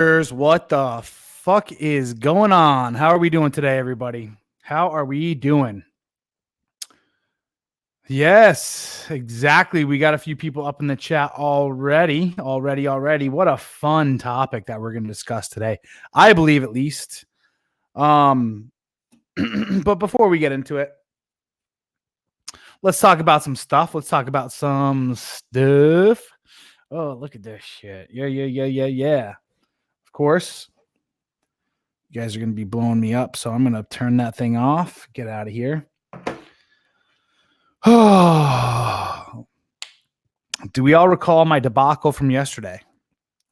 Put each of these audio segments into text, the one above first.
What the fuck is going on? How are we doing today, everybody? How are we doing? Yes, exactly. We got a few people up in the chat already. What a fun topic that we're going to discuss today. I believe, at least. But before we get into it, let's talk about some stuff. Oh, look at this shit. Yeah. Of course. You guys are going to be blowing me up, so I'm going to turn that thing off. Get out of here. Do we all recall my debacle from yesterday?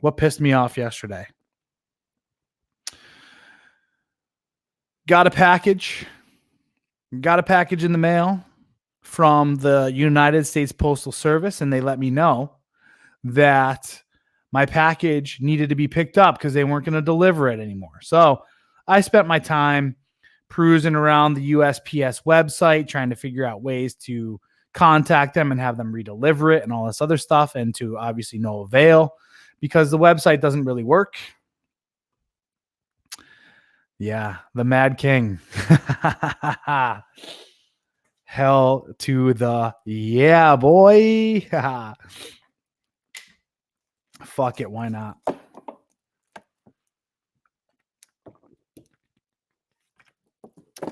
What pissed me off yesterday? Got a package in the mail from the United States Postal Service, and they let me know that my package needed to be picked up because they weren't going to deliver it anymore. So I spent my time perusing around the USPS website, trying to figure out ways to contact them and have them redeliver it and all this other stuff, and to obviously no avail because the website doesn't really work. Yeah, the Mad King. Hell to the yeah, boy. Fuck it, why not?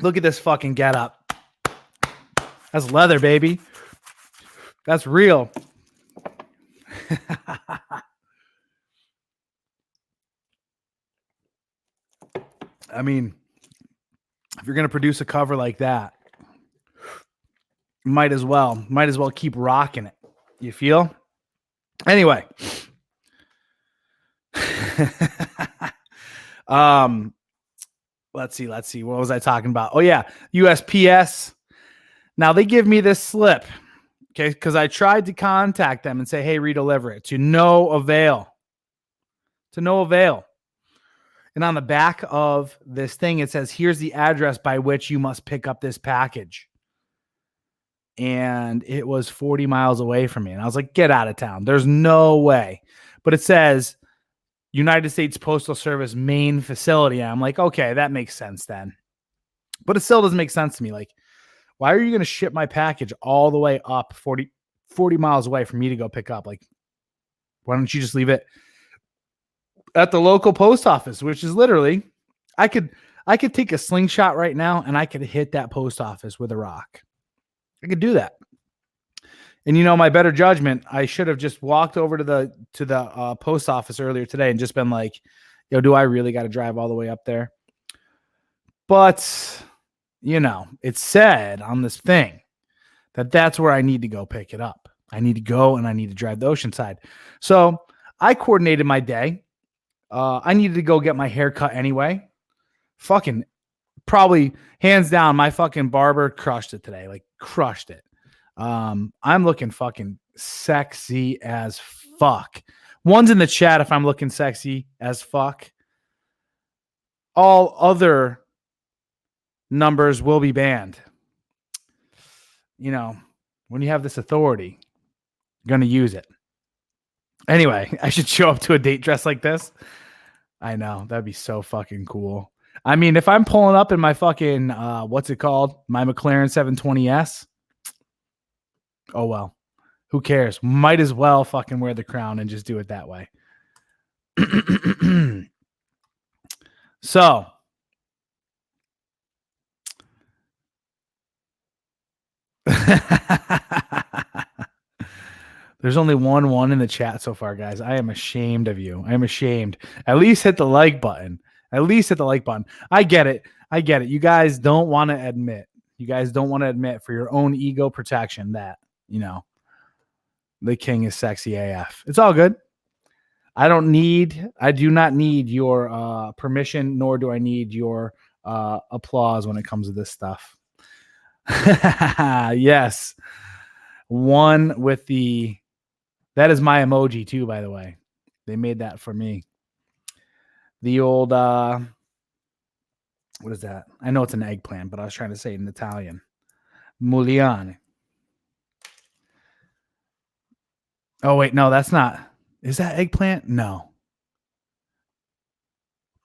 Look at this fucking getup. That's leather, baby. That's real. I mean, if you're going to produce a cover like that, might as well keep rocking it. You feel? Anyway. Let's see. What was I talking about? Oh yeah, USPS. Now they give me this slip, okay, because I tried to contact them and say, hey, redeliver it, to no avail. And on the back of this thing, it says, here's the address by which you must pick up this package. And it was 40 miles away from me. And I was like, get out of town. There's no way. But it says United States Postal Service main facility. And I'm like, okay, that makes sense then. But it still doesn't make sense to me. Like, why are you going to ship my package all the way up 40 miles away for me to go pick up? Like, why don't you just leave it at the local post office, which is literally, I could take a slingshot right now and I could hit that post office with a rock. I could do that. And my better judgment, I should have just walked over to the post office earlier today and just been like, yo, do I really got to drive all the way up there? But, it said on this thing that that's where I need to go pick it up. I need to go and I need to drive the Oceanside. So I coordinated my day. I needed to go get my hair cut anyway. Fucking probably hands down, my fucking barber crushed it today. Like crushed it. I'm looking fucking sexy as fuck. One's in the chat if I'm looking sexy as fuck. All other numbers will be banned. When you have this authority, you're going to use it. Anyway, I should show up to a date dressed like this. I know. That'd be so fucking cool. I mean, if I'm pulling up in my fucking, what's it called? My McLaren 720S. Oh, well. Who cares? Might as well fucking wear the crown and just do it that way. So. There's only one in the chat so far, guys. I am ashamed of you. I am ashamed. At least hit the like button. I get it. You guys don't want to admit. For your own ego protection that, the king is sexy AF. It's all good. I do not need your permission, nor do I need your applause when it comes to this stuff. Yes. One with that is my emoji too, by the way. They made that for me. The old, what is that? I know it's an eggplant, but I was trying to say it in Italian. Muliane. Oh, wait, no, that's not. Is that eggplant? No.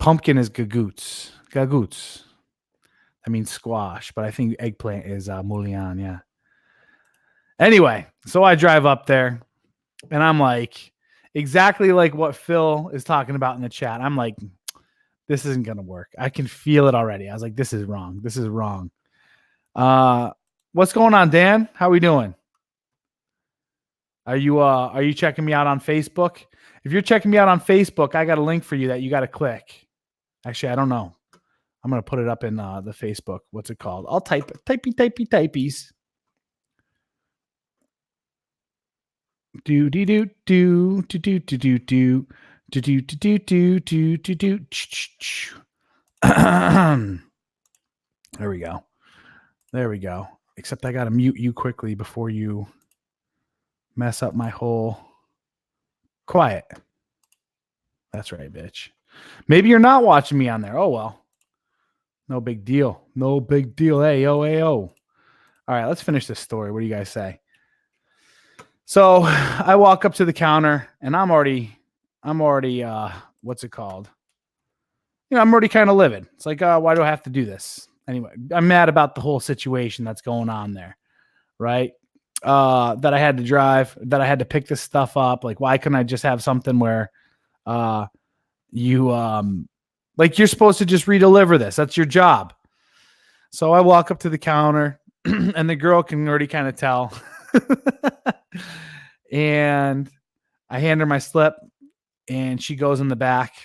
Pumpkin is gagoots. Gagoots. I mean squash, but I think eggplant is moulian, yeah. Anyway, so I drive up there and I'm like, exactly like what Phil is talking about in the chat. I'm like, this isn't going to work. I can feel it already. I was like, this is wrong. This is wrong. What's going on, Dan? How are we doing? Are you checking me out on Facebook? If you're checking me out on Facebook, I got a link for you that you got to click. Actually, I don't know. I'm going to put it up in the Facebook. What's it called? I'll type it. Typies. Do do do do do do do do do do do do do do do. There we go. There we go. Except I got to mute you quickly before you mess up my whole quiet. That's right, bitch. Maybe you're not watching me on there. Oh, well. No big deal. No big deal. Hey, yo, hey, yo. All right, let's finish this story. What do you guys say? So I walk up to the counter and I'm already, what's it called? You know, I'm already kind of livid. It's like, why do I have to do this? Anyway, I'm mad about the whole situation that's going on there, right? That I had to drive, that I had to pick this stuff up. Like, why couldn't I just have something where like you're supposed to just redeliver this? That's your job. So I walk up to the counter and the girl can already kind of tell. And I hand her my slip and she goes in the back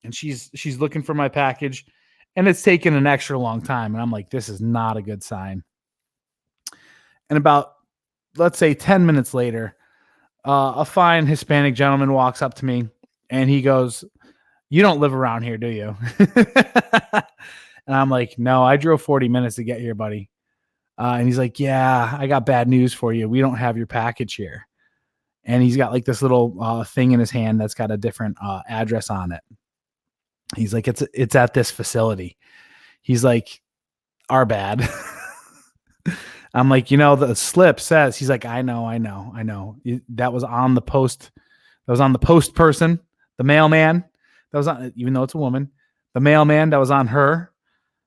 and she's looking for my package and it's taken an extra long time. And I'm like, this is not a good sign. And about, let's say 10 minutes later, a fine Hispanic gentleman walks up to me and he goes, "You don't live around here, do you?" And I'm like, "No, I drove 40 minutes to get here, buddy." And he's like, "Yeah, I got bad news for you. We don't have your package here." And he's got like this little thing in his hand that's got a different address on it. He's like, it's at this facility. He's like, "Our bad." I'm like, the slip says. He's like, I know. That was on the post. That was on the post person, the mailman. That was on, even though it's a woman, the mailman that was on her.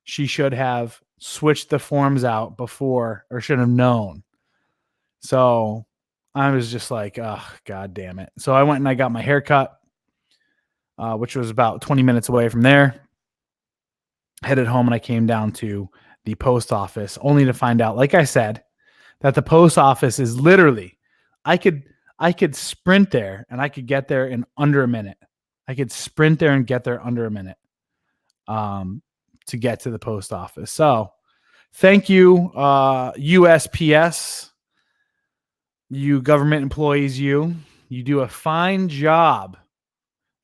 She should have switched the forms out before, or should have known. So I was just like, oh, God damn it. So I went and I got my hair cut, which was about 20 minutes away from there. Headed home and I came down to the post office only to find out, like I said, that the post office is literally, I could sprint there and I could get there in under a minute. I could sprint there and get there under a minute to get to the post office. So thank you, USPS, you government employees, you do a fine job.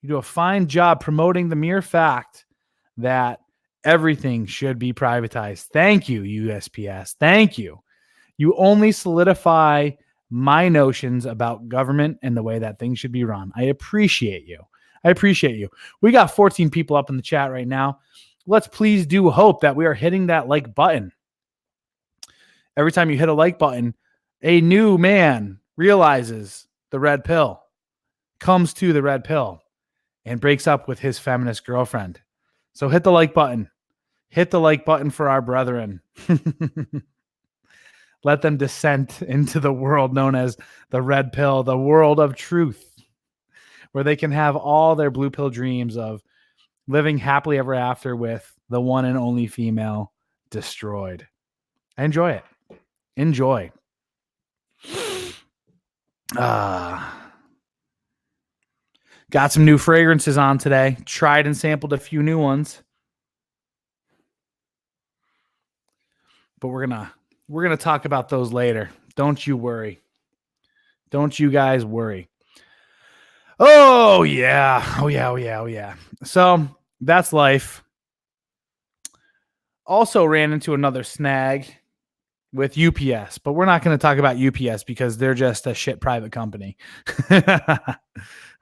You do a fine job promoting the mere fact that everything should be privatized. Thank you, USPS. Thank you. You only solidify my notions about government and the way that things should be run. I appreciate you. We got 14 people up in the chat right now. Let's please do hope that we are hitting that like button. Every time you hit a like button, a new man realizes the red pill, comes to the red pill, and breaks up with his feminist girlfriend. So hit the like button. Hit the like button for our brethren. Let them descend into the world known as the red pill, the world of truth, where they can have all their blue pill dreams of living happily ever after with the one and only female destroyed. I enjoy it. Enjoy. Got some new fragrances on today. Tried and sampled a few new ones. But we're gonna talk about those later. Don't you worry. Don't you guys worry. Oh yeah. So that's life. Also ran into another snag with UPS, but we're not going to talk about UPS because they're just a shit private company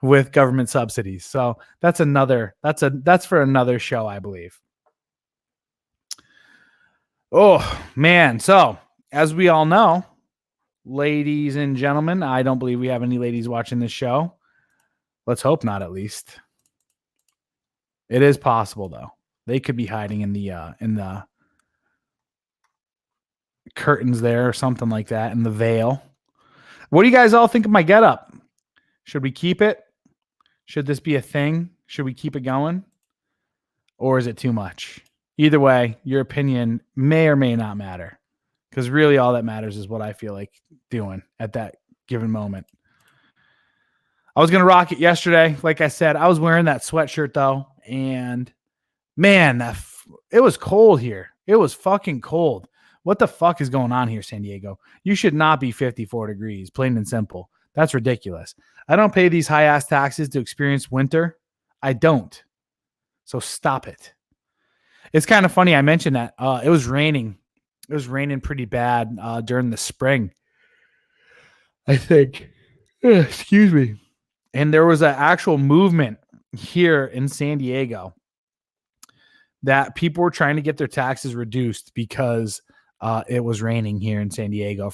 with government subsidies. So that's for another show, I believe. Oh man. So as we all know, ladies and gentlemen, I don't believe we have any ladies watching this show. Let's hope not, at least. It is possible, though. They could be hiding in the curtains there or something like that, in the veil. What do you guys all think of my getup? Should we keep it? Should this be a thing? Should we keep it going? Or is it too much? Either way, your opinion may or may not matter, because really all that matters is what I feel like doing at that given moment. I was going to rock it yesterday. Like I said, I was wearing that sweatshirt though. And man, it was cold here. It was fucking cold. What the fuck is going on here, San Diego? You should not be 54 degrees, plain and simple. That's ridiculous. I don't pay these high ass taxes to experience winter. I don't. So stop it. It's kind of funny. I mentioned that it was raining. It was raining pretty bad during the spring, I think. Excuse me. And there was an actual movement here in San Diego that people were trying to get their taxes reduced because it was raining here in San Diego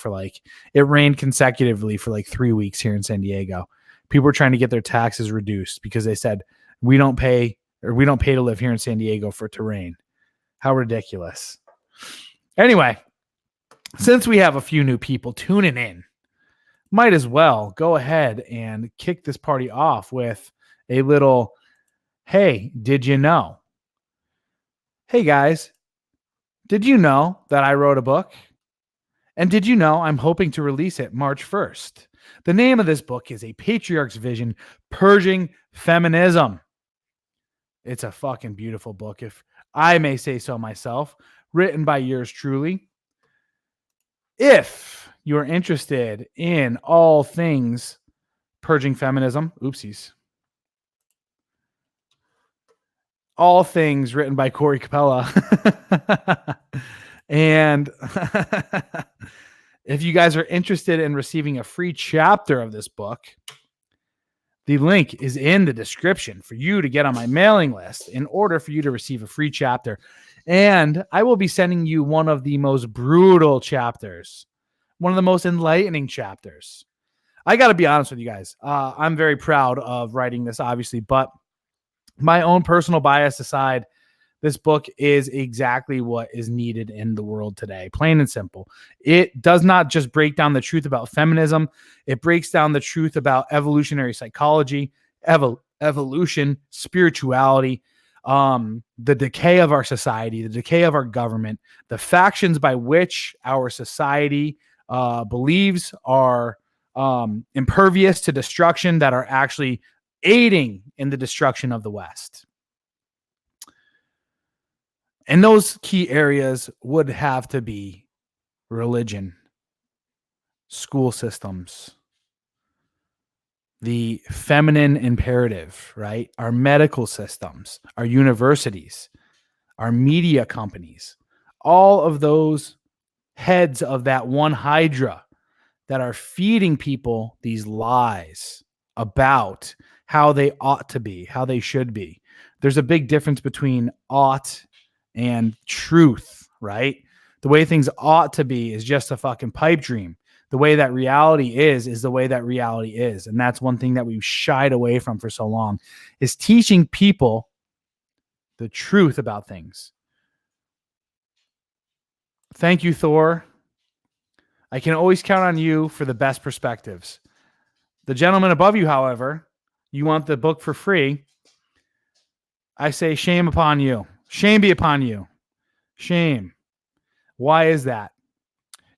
it rained consecutively for like 3 weeks here in San Diego. People were trying to get their taxes reduced because they said, we don't pay to live here in San Diego for it to rain. How ridiculous. Anyway, since we have a few new people tuning in, might as well go ahead and kick this party off with a little, hey, did you know? Hey guys, did you know that I wrote a book? And did you know I'm hoping to release it March 1st? The name of this book is A Patriarch's Vision, Purging Feminism. It's a fucking beautiful book, if I may say so myself, written by yours truly. If you're interested in all things purging feminism, oopsies, all things written by Corey Capella, and if you guys are interested in receiving a free chapter of this book, the link is in the description for you to get on my mailing list in order for you to receive a free chapter. And I will be sending you one of the most brutal chapters, one of the most enlightening chapters. I got to be honest with you guys. I'm very proud of writing this, obviously, but my own personal bias aside, this book is exactly what is needed in the world today, plain and simple. It does not just break down the truth about feminism. It breaks down the truth about evolutionary psychology, evolution, spirituality, the decay of our society, the decay of our government, the factions by which our society believes are impervious to destruction that are actually aiding in the destruction of the West. And those key areas would have to be religion, school systems, the feminine imperative, right? Our medical systems, our universities, our media companies, all of those heads of that one hydra that are feeding people these lies about how they ought to be, how they should be. There's a big difference between ought and truth, right? The way things ought to be is just a fucking pipe dream. The way that reality is the way that reality is. And that's one thing that we've shied away from for so long, is teaching people the truth about things. Thank you, Thor. I can always count on you for the best perspectives. The gentleman above you, however, you want the book for free. I say shame upon you. Shame be upon you. Shame. Why is that?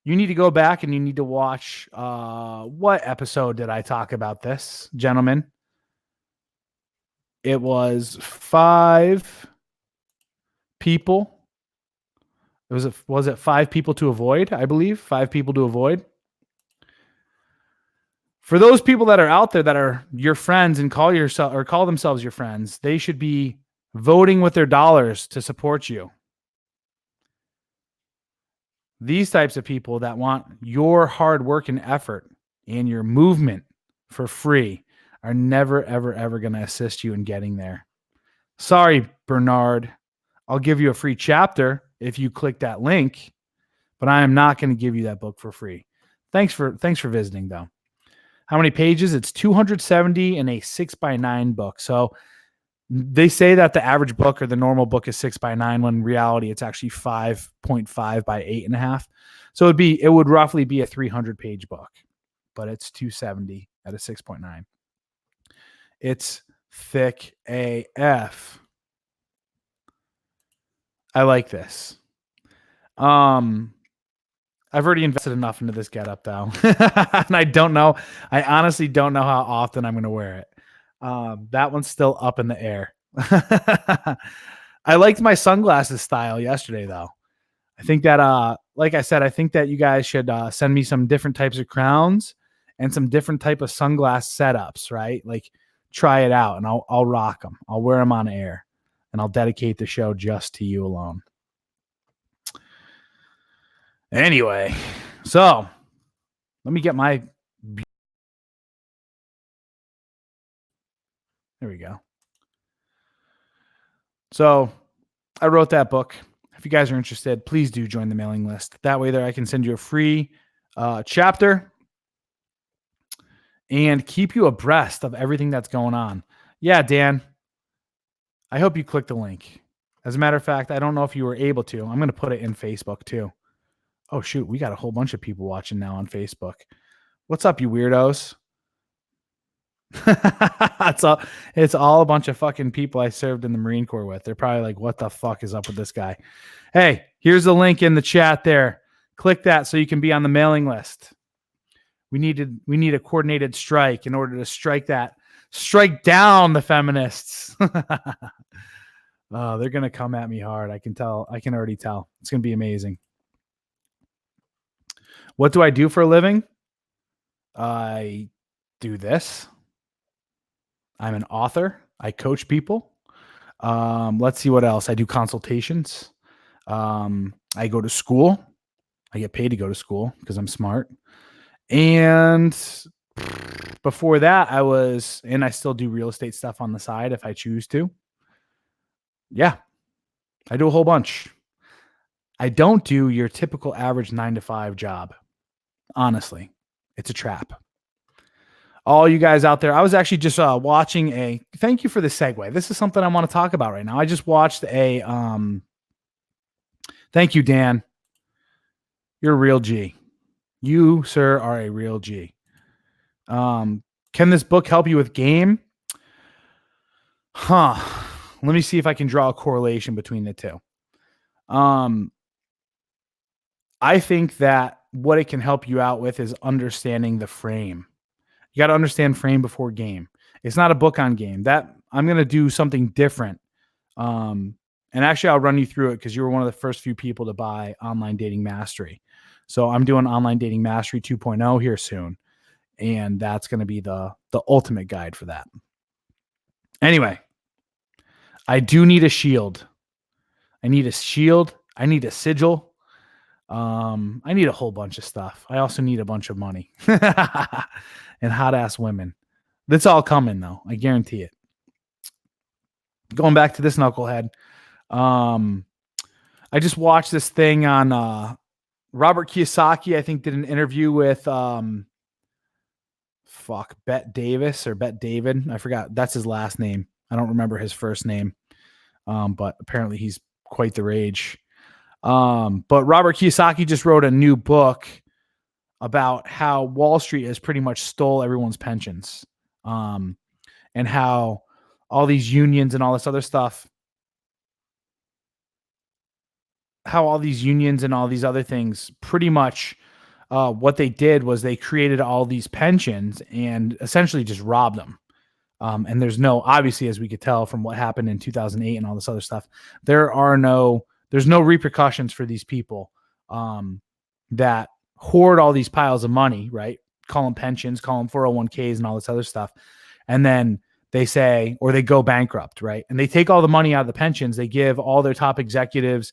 You need to go back and you need to watch, what episode did I talk about this, gentlemen? It was 5 people. Was it 5 people to avoid? I believe 5 people to avoid. For those people that are out there that are your friends and call themselves your friends, they should be voting with their dollars to support you. These types of people that want your hard work and effort and your movement for free are never, ever, ever going to assist you in getting there. Sorry, Bernard. I'll give you a free chapter if you click that link, but I am not going to give you that book for free. Thanks for visiting, though. How many pages? It's 270 in a 6x9 book. So They say that the average book or the normal book is 6x9, when in reality it's actually 5.5 by 8.5. So it would roughly be a 300-page book, but it's 270 at a 6.9. It's thick AF. I like this. I've already invested enough into this getup though. And I honestly don't know how often I'm going to wear it. That one's still up in the air. I liked my sunglasses style yesterday though. I think that, like I said, I think that you guys should send me some different types of crowns and some different type of sunglass setups, right? Like try it out and I'll rock them. I'll wear them on air and I'll dedicate the show just to you alone. Anyway, so let me get my. There we go. So I wrote that book. If you guys are interested, please do join the mailing list. That way, there I can send you a free chapter and keep you abreast of everything that's going on. Yeah, Dan. I hope you clicked the link. As a matter of fact, I don't know if you were able to. I'm going to put it in Facebook too. Oh, shoot. We got a whole bunch of people watching now on Facebook. What's up, you weirdos? It's all a bunch of fucking people I served in the Marine Corps with. They're probably like, what the fuck is up with this guy? Hey, here's the link in the chat there. Click that so you can be on the mailing list. We need a coordinated strike in order to strike down the feminists. Oh, they're going to come at me hard. I can already tell. It's going to be amazing. What do I do for a living? I do this. I'm an author. I coach people. Let's see what else. I do consultations. I go to school. I get paid to go to school because I'm smart. And before that, I still do real estate stuff on the side if I choose to. Yeah, I do a whole bunch. I don't do your typical average 9-to-5 job. Honestly, it's a trap. All you guys out there, I was actually just watching thank you for the segue. This is something I want to talk about right now. I just watched thank you, Dan. You're a real G. You, sir, are a real G. Can this book help you with game? Let me see if I can draw a correlation between the two. I think that what it can help you out with is understanding the frame. You got to understand frame before game. It's not a book on game. That I'm going to do something different. And actually, I'll run you through it because you were one of the first few people to buy Online Dating Mastery. So I'm doing Online Dating Mastery 2.0 here soon. And that's going to be the ultimate guide for that. Anyway, I do need a shield. I need a shield. I need a sigil. I need a whole bunch of stuff. I also need a bunch of money and hot ass women. That's all coming though. I guarantee it. Going back to this knucklehead. I just watched this thing on Robert Kiyosaki. I think did an interview with Bet Davis or Bet David. I forgot. That's his last name. I don't remember his first name. But apparently he's quite the rage. But Robert Kiyosaki just wrote a new book about how Wall Street has pretty much stole everyone's pensions. And how all these unions and all this other stuff, how all these unions and all these other things pretty much what they did was they created all these pensions and essentially just robbed them. And there's obviously, as we could tell from what happened in 2008 and all this other stuff, there's no repercussions for these people that hoard all these piles of money, right? Call them pensions, call them 401ks and all this other stuff. And then they say, or they go bankrupt, right? And they take all the money out of the pensions. They give all their top executives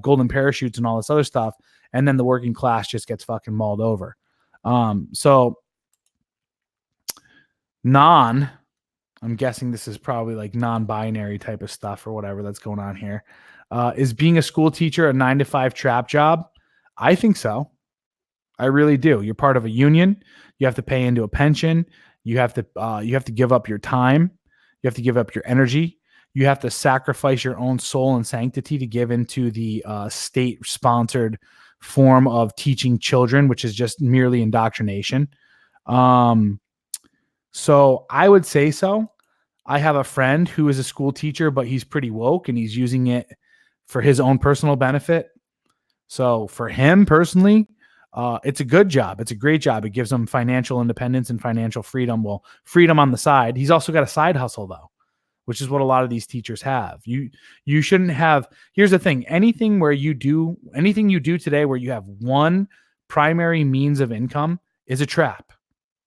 golden parachutes and all this other stuff. And then the working class just gets fucking mauled over. So I'm guessing this is probably like non-binary type of stuff or whatever that's going on here. Is being a school teacher a 9-to-5 trap job? I think so. I really do. You're part of a union. You have to pay into a pension. You have to give up your time. You have to give up your energy. You have to sacrifice your own soul and sanctity to give into the state-sponsored form of teaching children, which is just merely indoctrination. So I would say so. I have a friend who is a school teacher, but he's pretty woke and he's using it for his own personal benefit. So for him personally, it's a good job. It's a great job. It gives him financial independence and financial freedom. Well, freedom on the side. He's also got a side hustle though, which is what a lot of these teachers have. You shouldn't have. Here's the thing. Anything you do today where you have one primary means of income is a trap.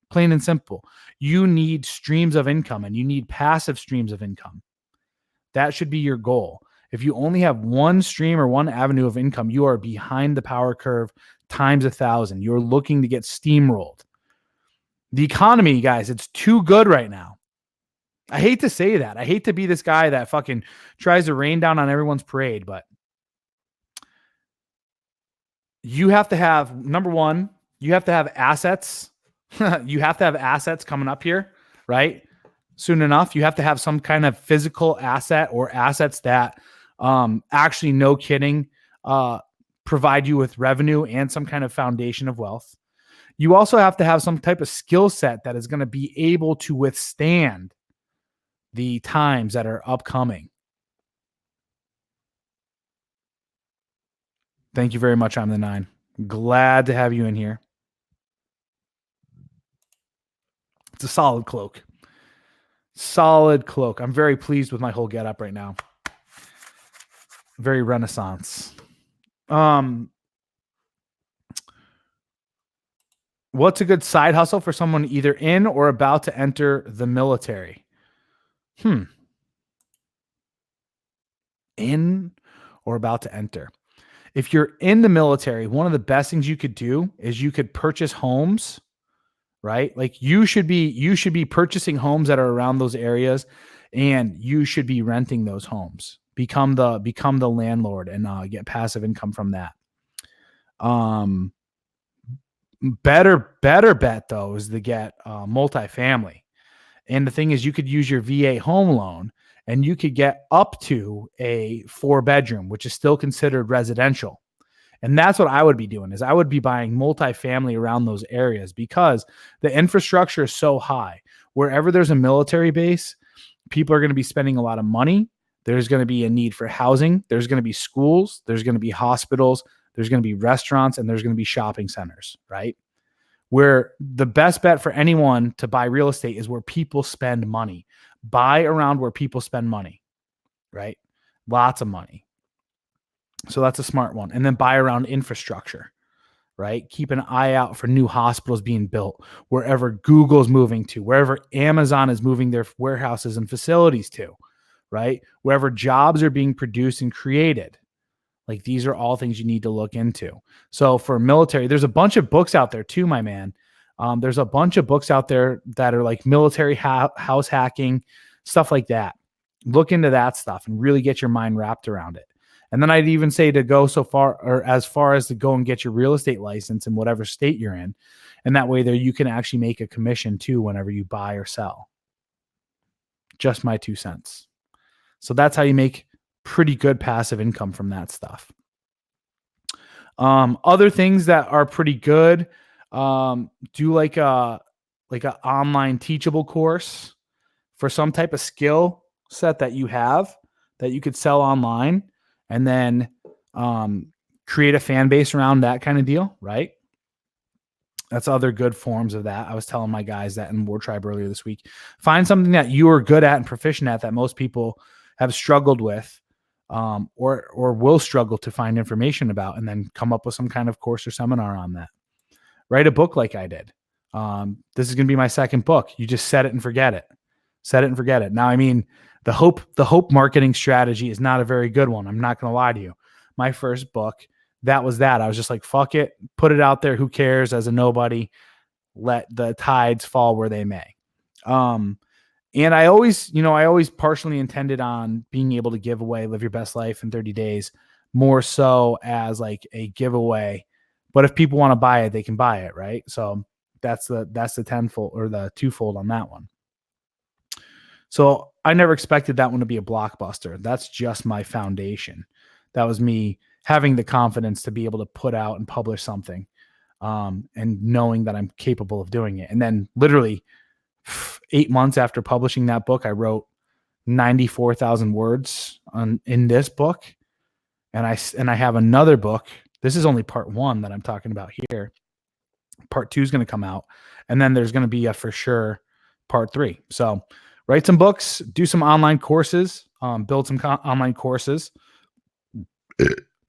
Plain and simple. You need streams of income and you need passive streams of income. That should be your goal. If you only have one stream or one avenue of income, you are behind the power curve times 1,000. You're looking to get steamrolled. The economy, guys, it's too good right now. I hate to say that. I hate to be this guy that fucking tries to rain down on everyone's parade, but you have to have, number one, you have to have assets. You have to have assets coming up here, right? Soon enough, you have to have some kind of physical asset or assets that actually, no kidding, provide you with revenue and some kind of foundation of wealth. You also have to have some type of skill set that is going to be able to withstand the times that are upcoming. Thank you very much. I'm the 9. Glad to have you in here. It's a solid cloak. Solid cloak. I'm very pleased with my whole getup right now. Very Renaissance. What's a good side hustle for someone either in or about to enter the military? In or about to enter. If you're in the military, one of the best things you could do is you could purchase homes, right? Like you should be purchasing homes that are around those areas, and you should be renting those homes. Become the landlord and get passive income from that. Better bet though is to get multifamily. And the thing is, you could use your VA home loan and you could get up to a 4-bedroom, which is still considered residential. And that's what I would be doing, is I would be buying multifamily around those areas because the infrastructure is so high. Wherever there's a military base, people are going to be spending a lot of money. There's going to be a need for housing. There's going to be schools. There's going to be hospitals. There's going to be restaurants, and there's going to be shopping centers, right? Where the best bet for anyone to buy real estate is where people spend money. Buy around where people spend money, right? Lots of money. So that's a smart one. And then buy around infrastructure, right? Keep an eye out for new hospitals being built, wherever Google's moving to, wherever Amazon is moving their warehouses and facilities to, right? Wherever jobs are being produced and created. Like, these are all things you need to look into. So for military, there's a bunch of books out there too, my man. There's a bunch of books out there that are like military house hacking, stuff like that. Look into that stuff and really get your mind wrapped around it. And then I'd even say to go so far, or as far as to go and get your real estate license in whatever state you're in. And that way there you can actually make a commission too whenever you buy or sell. Just my 2 cents. So that's how you make pretty good passive income from that stuff. Other things that are pretty good, do like a online teachable course for some type of skill set that you have that you could sell online, and then create a fan base around that kind of deal, right? That's other good forms of that. I was telling my guys that in WarTribe earlier this week. Find something that you are good at and proficient at that most people have struggled with, or will struggle to find information about, and then come up with some kind of course or seminar on that. Write a book like I did. This is going to be my second book. You just set it and forget it. Set it and forget it. Now, I mean, the hope marketing strategy is not a very good one. I'm not going to lie to you. My first book, that was that. I was just like, fuck it, put it out there. Who cares? As a nobody, let the tides fall where they may. And I always partially intended on being able to give away Live Your Best Life in 30 Days, more so as like a giveaway. But if people want to buy it, they can buy it, right? So that's the tenfold or the twofold on that one. So I never expected that one to be a blockbuster. That's just my foundation. That was me having the confidence to be able to put out and publish something, and knowing that I'm capable of doing it. And then literally 8 months after publishing that book, I wrote 94,000 words in this book. And I have another book. This is only part 1 that I'm talking about here. Part 2 is going to come out. And then there's going to be a for sure part 3. So write some books, do some online courses, build some online courses,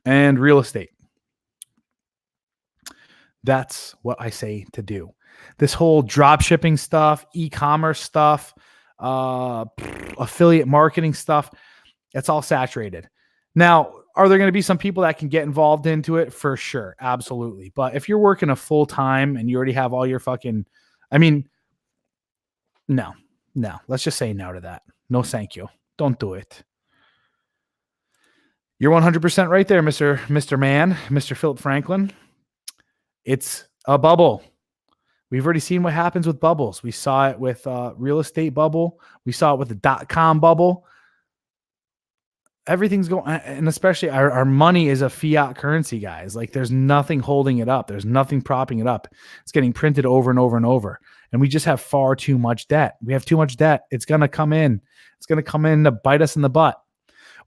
and real estate. That's what I say to do. This whole drop shipping stuff, e-commerce stuff, affiliate marketing stuff, it's all saturated. Now, are there going to be some people that can get involved into it? For sure. Absolutely. But if you're working a full time and you already have all your fucking, no, let's just say no to that. No, thank you. Don't do it. You're 100% right there, Mr. Man, Mr. Philip Franklin. It's a bubble. We've already seen what happens with bubbles. We saw it with real estate bubble. We saw it with the .com bubble. Everything's going, and especially our money is a fiat currency, guys. Like there's nothing holding it up. There's nothing propping it up. It's getting printed over and over and over. And we just have far too much debt. We have too much debt. It's going to come in. It's going to come in to bite us in the butt.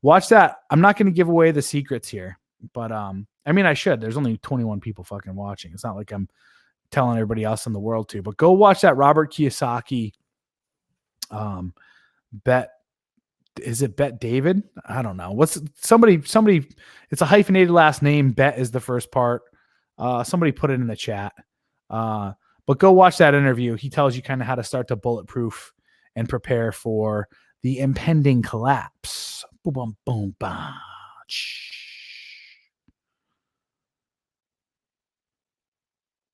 Watch that. I'm not going to give away the secrets here, but I should. There's only 21 people fucking watching. It's not like I'm telling everybody else in the world to, but go watch that Robert Kiyosaki bet. Is it Bet David? I don't know. What's somebody, it's a hyphenated last name. Bet is the first part. Somebody put it in the chat. But go watch that interview. He tells you kind of how to start to bulletproof and prepare for the impending collapse. Boom, boom, boom, boom.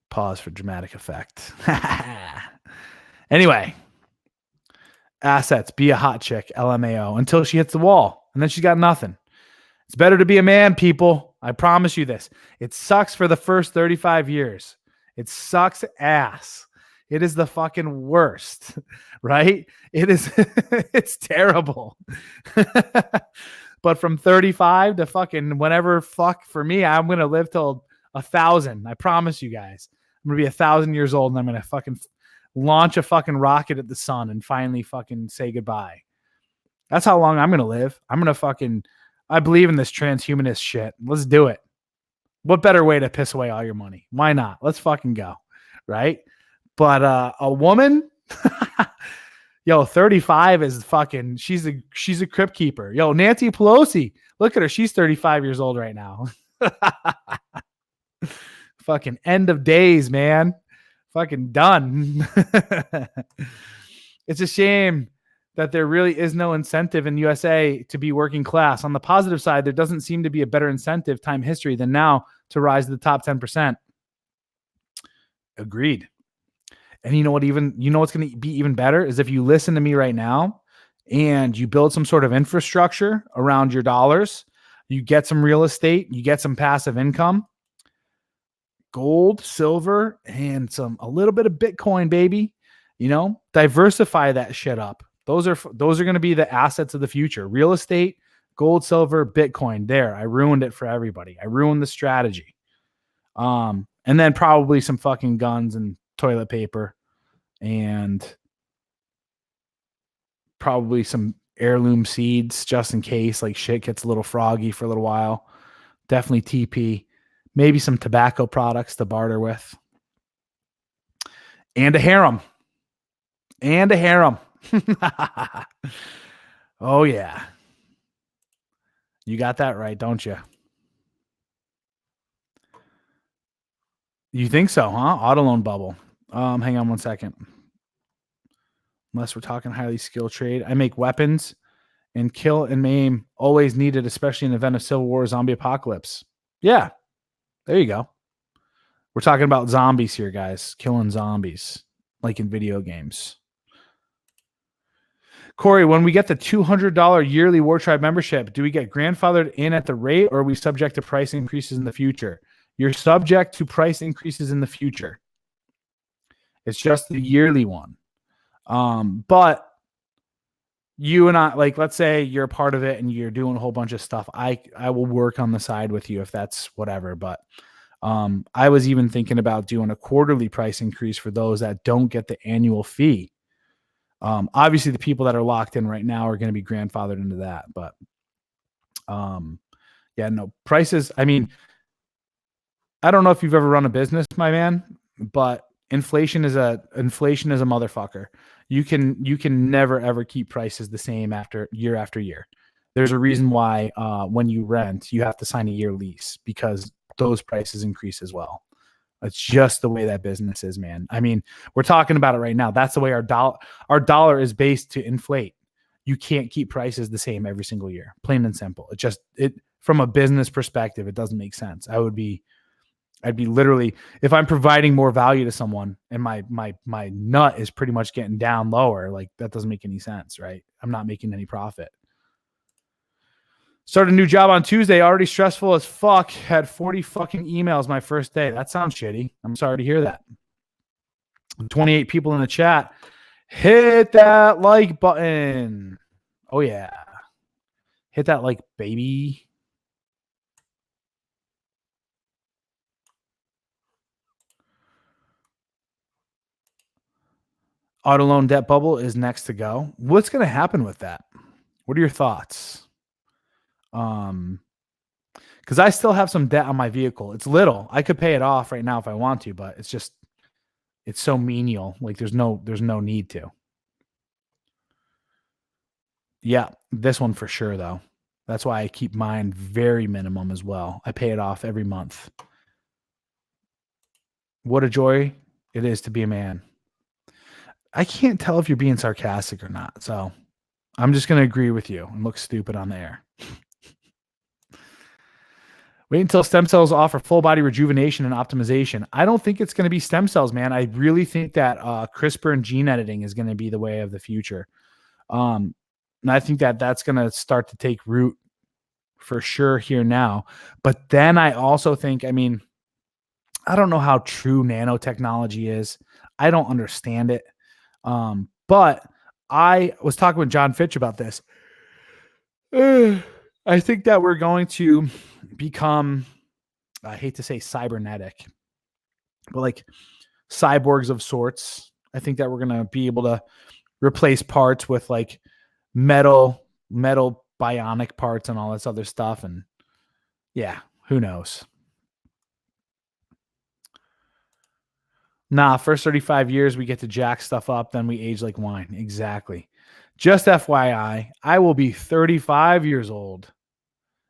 Pause for dramatic effect. Anyway, assets, be a hot chick, LMAO, until she hits the wall, and then she's got nothing. It's better to be a man, people. I promise you this. It sucks for the first 35 years. It sucks ass. It is the fucking worst, right? It is. It's terrible. But from 35 to fucking whenever, fuck, for me, I'm going to live till 1,000. I promise you guys. I'm going to be 1,000 years old and I'm going to fucking launch a fucking rocket at the sun and finally fucking say goodbye. That's how long I'm going to live. I'm going to fucking, I believe in this transhumanist shit. Let's do it. What better way to piss away all your money? Why not? Let's fucking go. Right? But a woman, yo, 35 is fucking, she's a crypt keeper. Yo, Nancy Pelosi, look at her. She's 35 years old right now. Fucking end of days, man. Fucking done. It's a shame that there really is no incentive in USA to be working class. On the positive side, there doesn't seem to be a better incentive time history than now to rise to the top 10%. Agreed. And you know what's going to be even better is if you listen to me right now and you build some sort of infrastructure around your dollars, you get some real estate, you get some passive income, gold, silver, and a little bit of Bitcoin, baby. Diversify that shit up. Those are going to be the assets of the future. Real estate, gold, silver, Bitcoin. There, I ruined it for everybody. I ruined the strategy. And then probably some fucking guns and toilet paper and probably some heirloom seeds just in case like shit gets a little froggy for a little while. Definitely TP. Maybe some tobacco products to barter with. And a harem. Oh, yeah. You got that right, don't you? You think so, huh? Auto loan bubble. Hang on one second. Unless we're talking highly skilled trade. I make weapons and kill and maim always needed, especially in the event of civil war, zombie apocalypse. Yeah. There you go. We're talking about zombies here, guys. Killing zombies like in video games. Corey, when we get the $200 yearly WarTribe membership, do we get grandfathered in at the rate or are we subject to price increases in the future? You're subject to price increases in the future. It's just the yearly one. But you and I, like, let's say you're a part of it and you're doing a whole bunch of stuff. I will work on the side with you if that's whatever. But I was even thinking about doing a quarterly price increase for those that don't get the annual fee. Obviously, the people that are locked in right now are going to be grandfathered into that. But yeah, no prices. I mean, I don't know if you've ever run a business, my man, but inflation is a motherfucker. You can never ever keep prices the same after year. There's a reason why when you rent, you have to sign a year lease because those prices increase as well. It's just the way that business is, man. I mean, we're talking about it right now. That's the way our dollar is based to inflate. You can't keep prices the same every single year, plain and simple. It from a business perspective, it doesn't make sense. I'd be literally, if I'm providing more value to someone and my nut is pretty much getting down lower, like that doesn't make any sense, right? I'm not making any profit. Started a new job on Tuesday, already stressful as fuck. Had 40 fucking emails my first day. That sounds shitty. I'm sorry to hear that. 28 people in the chat. Hit that like button. Oh yeah. Hit that like, baby. Auto loan debt bubble is next to go. What's going to happen with that? What are your thoughts? Because I still have some debt on my vehicle. It's little. I could pay it off right now if I want to, but it's so menial. Like there's no need to. Yeah, this one for sure though. That's why I keep mine very minimum as well. I pay it off every month. What a joy it is to be a man. I can't tell if you're being sarcastic or not. So I'm just going to agree with you and look stupid on the air. Wait until stem cells offer full body rejuvenation and optimization. I don't think it's going to be stem cells, man. I really think that CRISPR and gene editing is going to be the way of the future. And I think that that's going to start to take root for sure here now. But then I also think, I mean, I don't know how true nanotechnology is. I don't understand it. But I was talking with John Fitch about this. I think that we're going to become, I hate to say cybernetic, but like cyborgs of sorts. I think that we're going to be able to replace parts with like metal bionic parts and all this other stuff. And yeah, who knows? Nah, first 35 years, we get to jack stuff up. Then we age like wine. Exactly. Just FYI, I will be 35 years old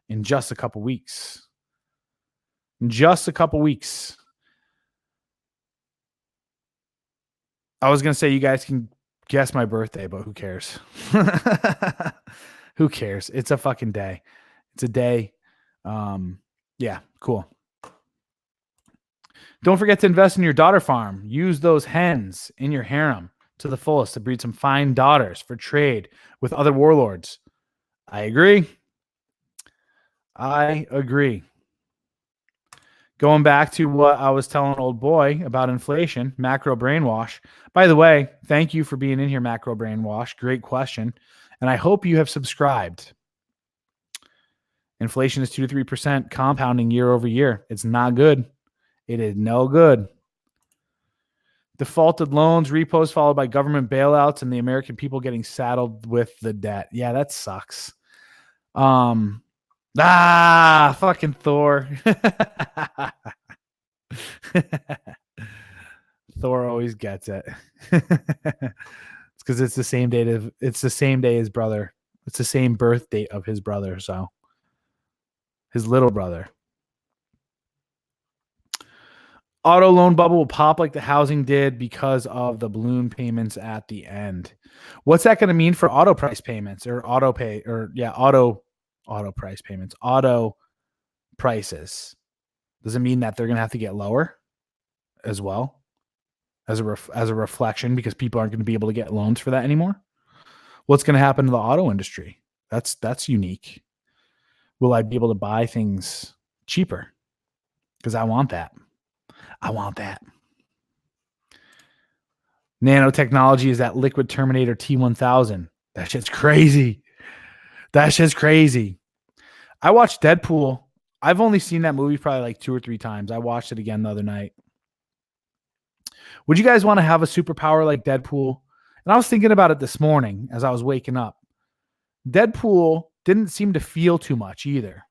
in just a couple weeks. I was going to say you guys can guess my birthday, but who cares? Who cares? It's a fucking day. It's a day. Yeah, cool. Don't forget to invest in your daughter farm. Use those hens in your harem to the fullest to breed some fine daughters for trade with other warlords. I agree. Going back to what I was telling old boy about inflation, macro brainwash. By the way, thank you for being in here, macro brainwash. Great question. And I hope you have subscribed. Inflation is 2 to 3% compounding year over year. It's not good. It is no good. Defaulted loans, repos followed by government bailouts, and the American people getting saddled with the debt. Yeah, that sucks. Fucking Thor. Thor always gets it. It's because it's the same day his brother. It's the same birth date of his brother, so his little brother. Auto loan bubble will pop like the housing did because of the balloon payments at the end. What's that going to mean for auto price payments or auto price payments, auto prices? Does it mean that they're going to have to get lower as well as a reflection because people aren't going to be able to get loans for that anymore? What's going to happen to the auto industry? That's unique. Will I be able to buy things cheaper? Because I want that. Nanotechnology is that liquid Terminator T1000 That shit's crazy. That shit's crazy. I watched Deadpool. I've only seen that movie probably like 2 or 3 times. I watched it again the other night. Would you guys want to have a superpower like Deadpool? And I was thinking about it this morning as I was waking up. Deadpool didn't seem to feel too much either,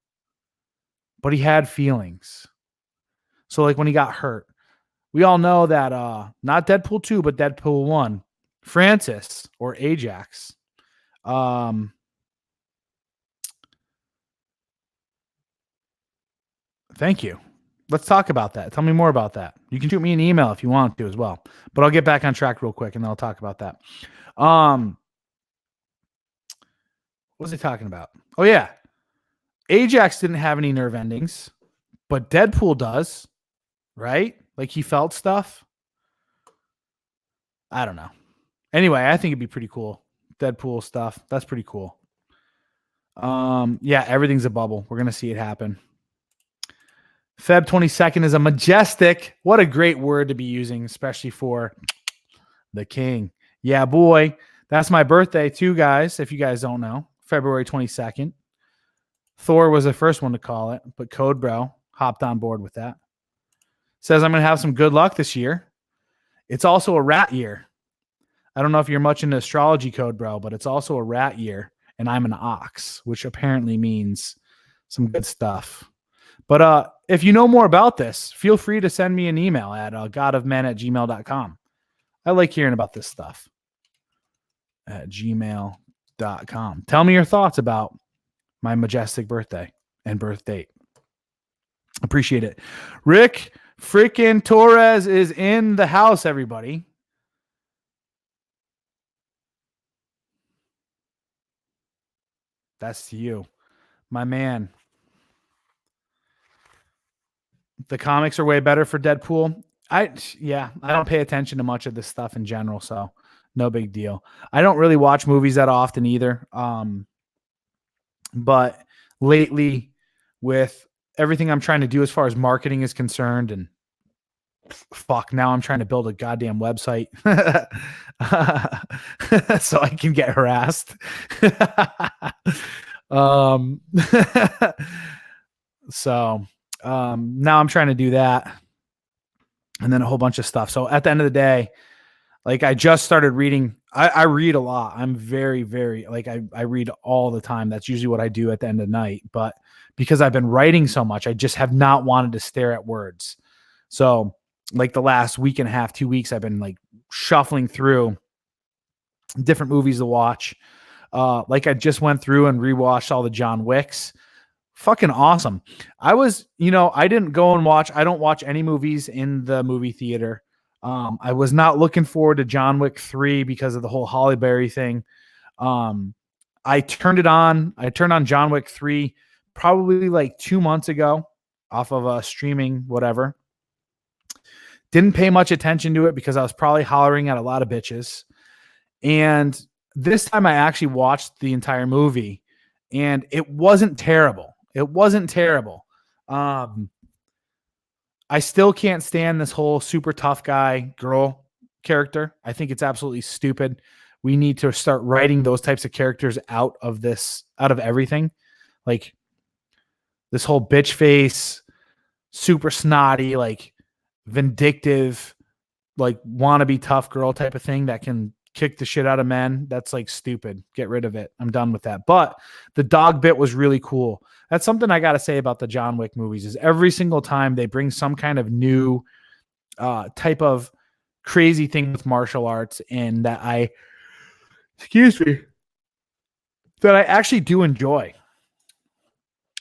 but he had feelings. So like when he got hurt, we all know that not Deadpool 2, but Deadpool 1, Francis or Ajax. Thank you. Let's talk about that. Tell me more about that. You can shoot me an email if you want to as well, but I'll get back on track real quick and then I'll talk about that. What was he talking about? Oh yeah. Ajax didn't have any nerve endings, but Deadpool does, right? Like he felt stuff. I don't know. Anyway, I think it'd be pretty cool. Deadpool stuff. That's pretty cool. Yeah, everything's a bubble. We're going to see it happen. Feb 22nd is a majestic. What a great word to be using, especially for the king. Yeah, boy. That's my birthday too, guys, if you guys don't know. February 22nd. Thor was the first one to call it, but Code Bro hopped on board with that. Says I'm going to have some good luck this year. It's also a rat year. I don't know if you're much into astrology, Code Bro, but it's also a rat year, and I'm an ox, which apparently means some good stuff. But if you know more about this, feel free to send me an email at agodofmen@gmail.com. I like hearing about this stuff at gmail.com. Tell me your thoughts about my majestic birthday and birth date. Appreciate it. Rick freaking Torres is in the house, everybody. That's to you, my man. The comics are way better for Deadpool. I don't pay attention to much of this stuff in general, so no big deal. I don't really watch movies that often either. But lately, with everything I'm trying to do as far as marketing is concerned, and now I'm trying to build a goddamn website so I can get harassed. So now I'm trying to do that, and then a whole bunch of stuff. So at the end of the day, like I just started reading. I read a lot. I'm very, very like I read all the time. That's usually what I do at the end of the night. But because I've been writing so much, I just have not wanted to stare at words. So like the last week and a half, 2 weeks, I've been like shuffling through different movies to watch. Like I just went through and rewatched all the John Wicks. Fucking awesome. I didn't go and watch. I don't watch any movies in the movie theater. I was not looking forward to John Wick 3 because of the whole Halle Berry thing. I turned on John Wick 3 probably like 2 months ago off of a streaming whatever. Didn't pay much attention to it because I was probably hollering at a lot of bitches. And this time I actually watched the entire movie and it wasn't terrible. It wasn't terrible. I still can't stand this whole super tough guy girl character. I think it's absolutely stupid. We need to start writing those types of characters out of everything. Like this whole bitch face, super snotty, like vindictive, like wannabe tough girl type of thing that can kick the shit out of men. That's like stupid. Get rid of it. I'm done with that. But the dog bit was really cool. That's something I got to say about the John Wick movies is every single time they bring some kind of new type of crazy thing with martial arts and that I actually do enjoy.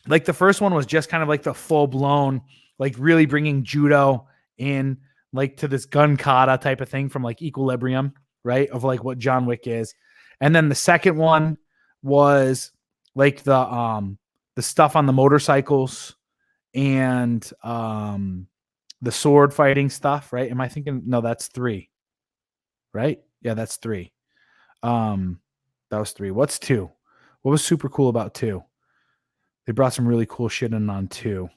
Like the first one was just kind of like the full blown, like really bringing judo in like to this gun kata type of thing from like Equilibrium, right? Of like what John Wick is. And then the second one was like the stuff on the motorcycles and the sword fighting stuff, right? Am I thinking? No, that's 3, right? Yeah, that's 3. That was 3. What's 2? What was super cool about 2? They brought some really cool shit in on 2.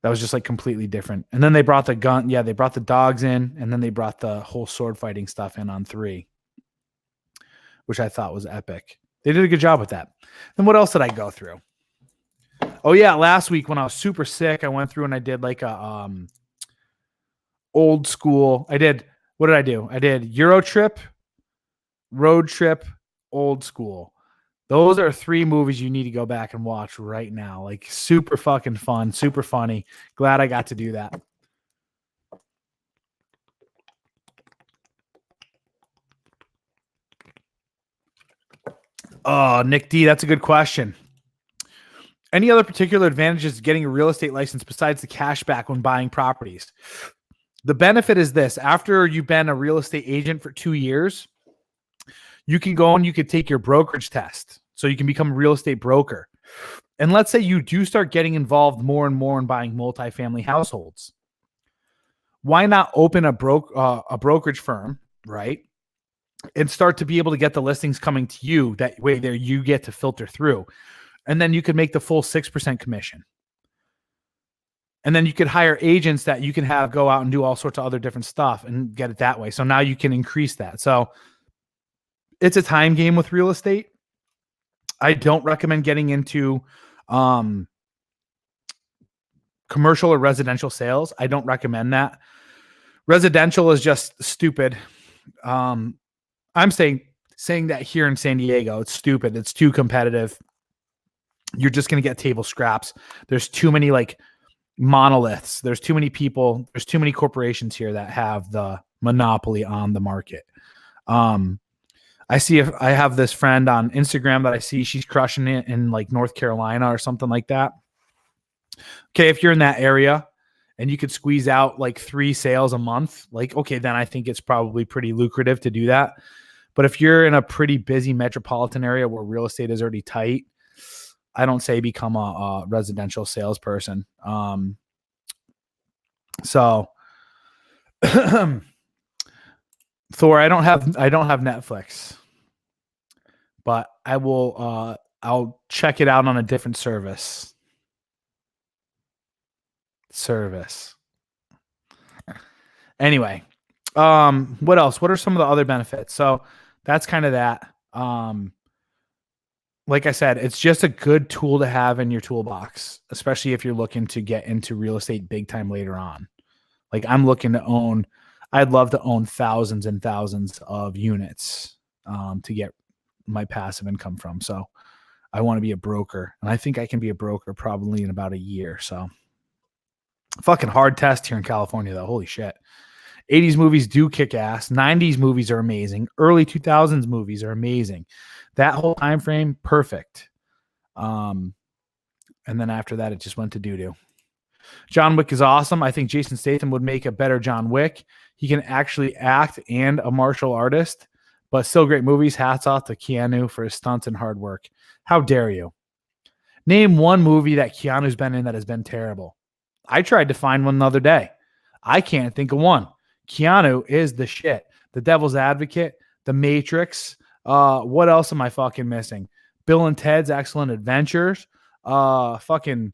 That was just like completely different. And then they brought the gun. Yeah, they brought the dogs in, and then they brought the whole sword fighting stuff in on 3. which I thought was epic. They did a good job with that. And what else did I go through? Oh yeah, last week when I was super sick, I went through and I did like a old school. What did I do? I did Euro Trip, Road Trip, Old School. Those are 3 movies you need to go back and watch right now. Like super fucking fun, super funny. Glad I got to do that. Oh, Nick D, that's a good question. Any other particular advantages to getting a real estate license besides the cash back when buying properties? The benefit is this. After you've been a real estate agent for 2 years, you can go and you could take your brokerage test. So you can become a real estate broker. And let's say you do start getting involved more and more in buying multifamily households. Why not open a brokerage firm, right? And start to be able to get the listings coming to you. That way there you get to filter through. And then you could make the full 6% commission. And then you could hire agents that you can have go out and do all sorts of other different stuff and get it that way. So now you can increase that. So it's a time game with real estate. I don't recommend getting into commercial or residential sales. I don't recommend that. Residential is just stupid. I'm saying that here in San Diego, it's stupid. It's too competitive. You're just going to get table scraps. There's too many like monoliths. There's too many people. There's too many corporations here that have the monopoly on the market. I see if I have this friend on Instagram that I see she's crushing it in like North Carolina or something like that. Okay. If you're in that area and you could squeeze out like 3 sales a month, like, okay, then I think it's probably pretty lucrative to do that. But if you're in a pretty busy metropolitan area where real estate is already tight, I don't say become a residential salesperson. So Thor, I don't have Netflix, but I will, I'll check it out on a different service. Anyway, what else? What are some of the other benefits? So that's kind of that. Like I said, it's just a good tool to have in your toolbox, especially if you're looking to get into real estate big time later on. Like I'm looking to own, I'd love to own thousands and thousands of units to get my passive income from. So I want to be a broker, and I think I can be a broker probably in about a year. So fucking hard test here in California though. Holy shit. 80s movies do kick ass. 90s movies are amazing. Early 2000s movies are amazing. That whole time frame, perfect. And then after that, it just went to doo-doo. John Wick is awesome. I think Jason Statham would make a better John Wick. He can actually act and a martial artist, but still great movies. Hats off to Keanu for his stunts and hard work. How dare you? Name one movie that Keanu's been in that has been terrible. I tried to find one the other day. I can't think of one. Keanu is the shit. The Devil's Advocate, The Matrix. What else am I fucking missing? Bill and Ted's Excellent Adventures. Fucking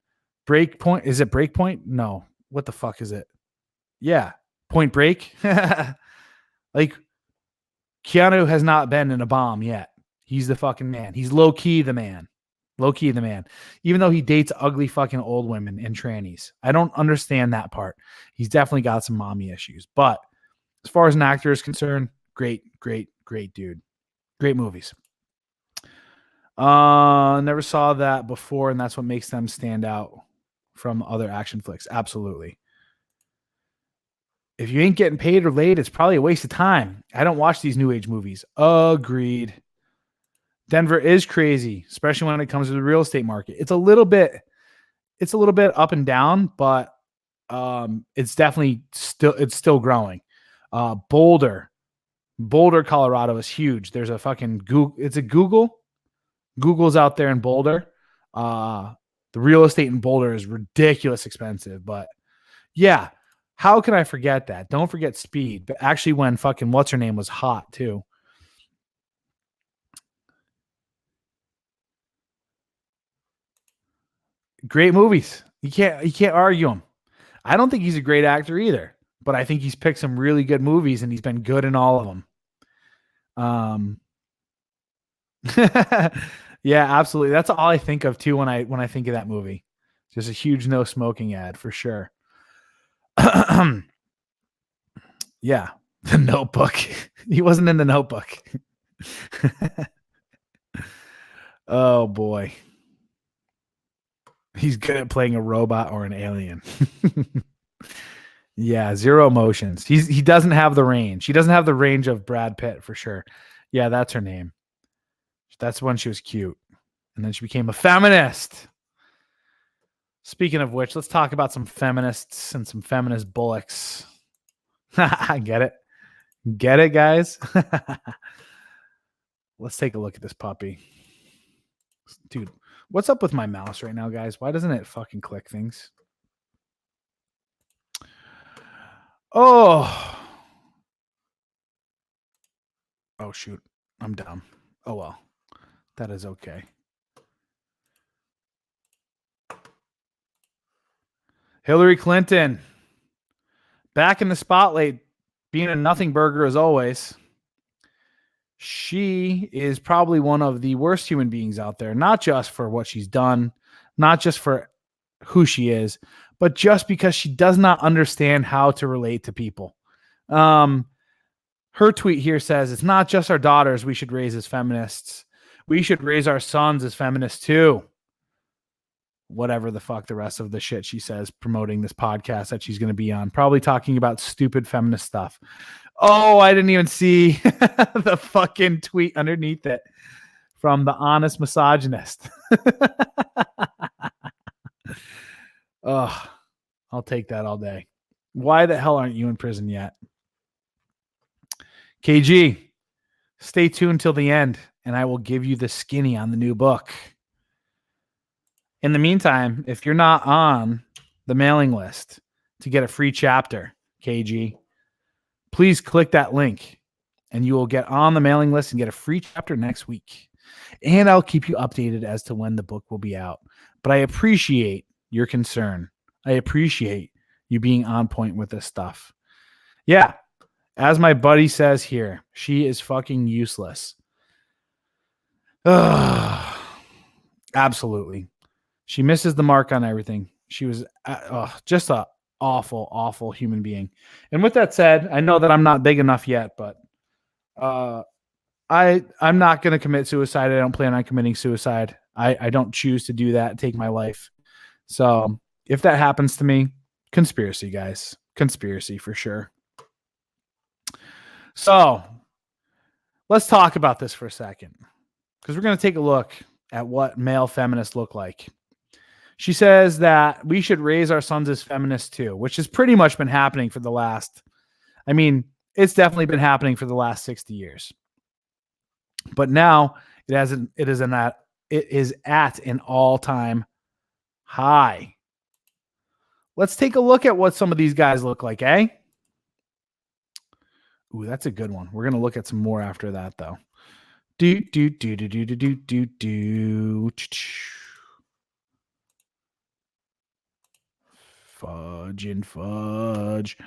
Breakpoint. Is it Breakpoint? No. What the fuck is it? Yeah. Point Break. Like Keanu has not been in a bomb yet. He's the fucking man. He's low key the man. Low key the man. Even though he dates ugly fucking old women and trannies. I don't understand that part. He's definitely got some mommy issues. But as far as an actor is concerned, great dude. Great movies. Never saw that before, and that's what makes them stand out from other action flicks. Absolutely. If you ain't getting paid or laid, it's probably a waste of time. I don't watch these new age movies. Agreed. Denver is crazy, especially when it comes to the real estate market. It's a little bit up and down, but it's definitely still growing. Boulder, Colorado is huge. There's a fucking Google. It's a Google. Google's out there in Boulder. The real estate in Boulder is ridiculous expensive, but yeah, how can I forget that? Don't forget Speed. But actually, when fucking what's her name was hot too. Great movies. You can't argue him. I don't think he's a great actor either, but I think he's picked some really good movies and he's been good in all of them. Yeah, absolutely. That's all I think of too when I think of that movie. Just a huge no smoking ad for sure. Yeah, the Notebook. He wasn't in the Notebook. Oh boy. He's good at playing a robot or an alien. Yeah, zero emotions. He doesn't have the range. He doesn't have the range of Brad Pitt for sure. Yeah, that's her name. That's when she was cute. And then she became a feminist. Speaking of which, let's talk about some feminists and some feminist bullocks. Get it? Get it, guys? Let's take a look at this puppy. Dude, what's up with my mouse right now, guys? Why doesn't it fucking click things? Oh. Oh, shoot. I'm dumb. Oh, well. That is okay. Hillary Clinton. Back in the spotlight, being a nothing burger as always. She is probably one of the worst human beings out there, not just for what she's done, not just for who she is, but just because she does not understand how to relate to people. Her tweet here says, it's not just our daughters we should raise as feminists. We should raise our sons as feminists too. Whatever the fuck the rest of the shit she says promoting this podcast that she's going to be on, probably talking about stupid feminist stuff. Oh, I didn't even see the fucking tweet underneath it from the honest misogynist. Oh, I'll take that all day. Why the hell aren't you in prison yet? KG, stay tuned till the end, and I will give you the skinny on the new book. In the meantime, if you're not on the mailing list to get a free chapter, KG, please click that link and you will get on the mailing list and get a free chapter next week. And I'll keep you updated as to when the book will be out. But I appreciate your concern. I appreciate you being on point with this stuff. Yeah, as my buddy says here, she is fucking useless. Absolutely. She misses the mark on everything. She was just a awful, awful human being. And with that said, I know that I'm not big enough yet, but I'm not going to commit suicide. I don't plan on committing suicide. I don't choose to do that, take my life. So if that happens to me, conspiracy, guys. Conspiracy for sure. So let's talk about this for a second, because we're going to take a look at what male feminists look like. She says that we should raise our sons as feminists too, which has pretty much been happening for the last, it's definitely been happening for the last 60 years. But now it is at an all-time high. Let's take a look at what some of these guys look like, eh? Ooh, that's a good one. We're going to look at some more after that, though. Fudge and fudge.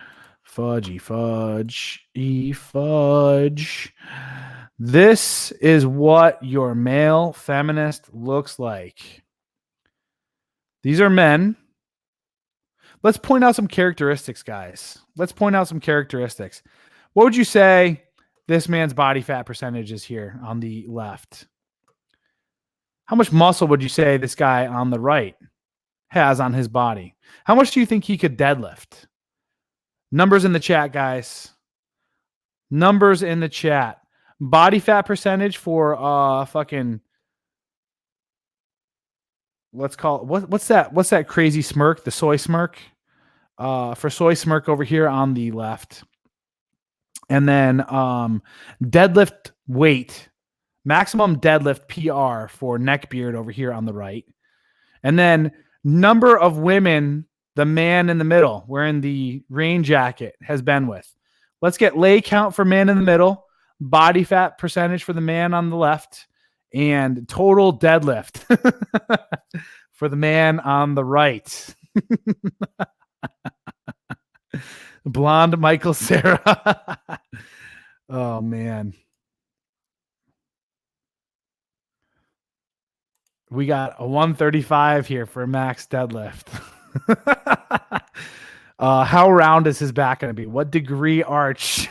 Fudgy fudge. Fudge. This is what your male feminist looks like. These are men. Let's point out some characteristics, guys. Let's point out some characteristics. What would you say this man's body fat percentage is here on the left? How much muscle would you say this guy on the right has on his body? How much do you think he could deadlift? Numbers in the chat, guys. Numbers in the chat. Body fat percentage for fucking, let's call it, what's that crazy smirk? The soy smirk. For soy smirk over here on the left. And then deadlift weight, maximum deadlift PR for neckbeard over here on the right. And then number of women the man in the middle wearing the rain jacket has been with. Let's get lay count for man in the middle, body fat percentage for the man on the left, and total deadlift for the man on the right. Blonde Michael Sarah. Oh, man. We got a 135 here for max deadlift. How round is his back going to be? What degree arch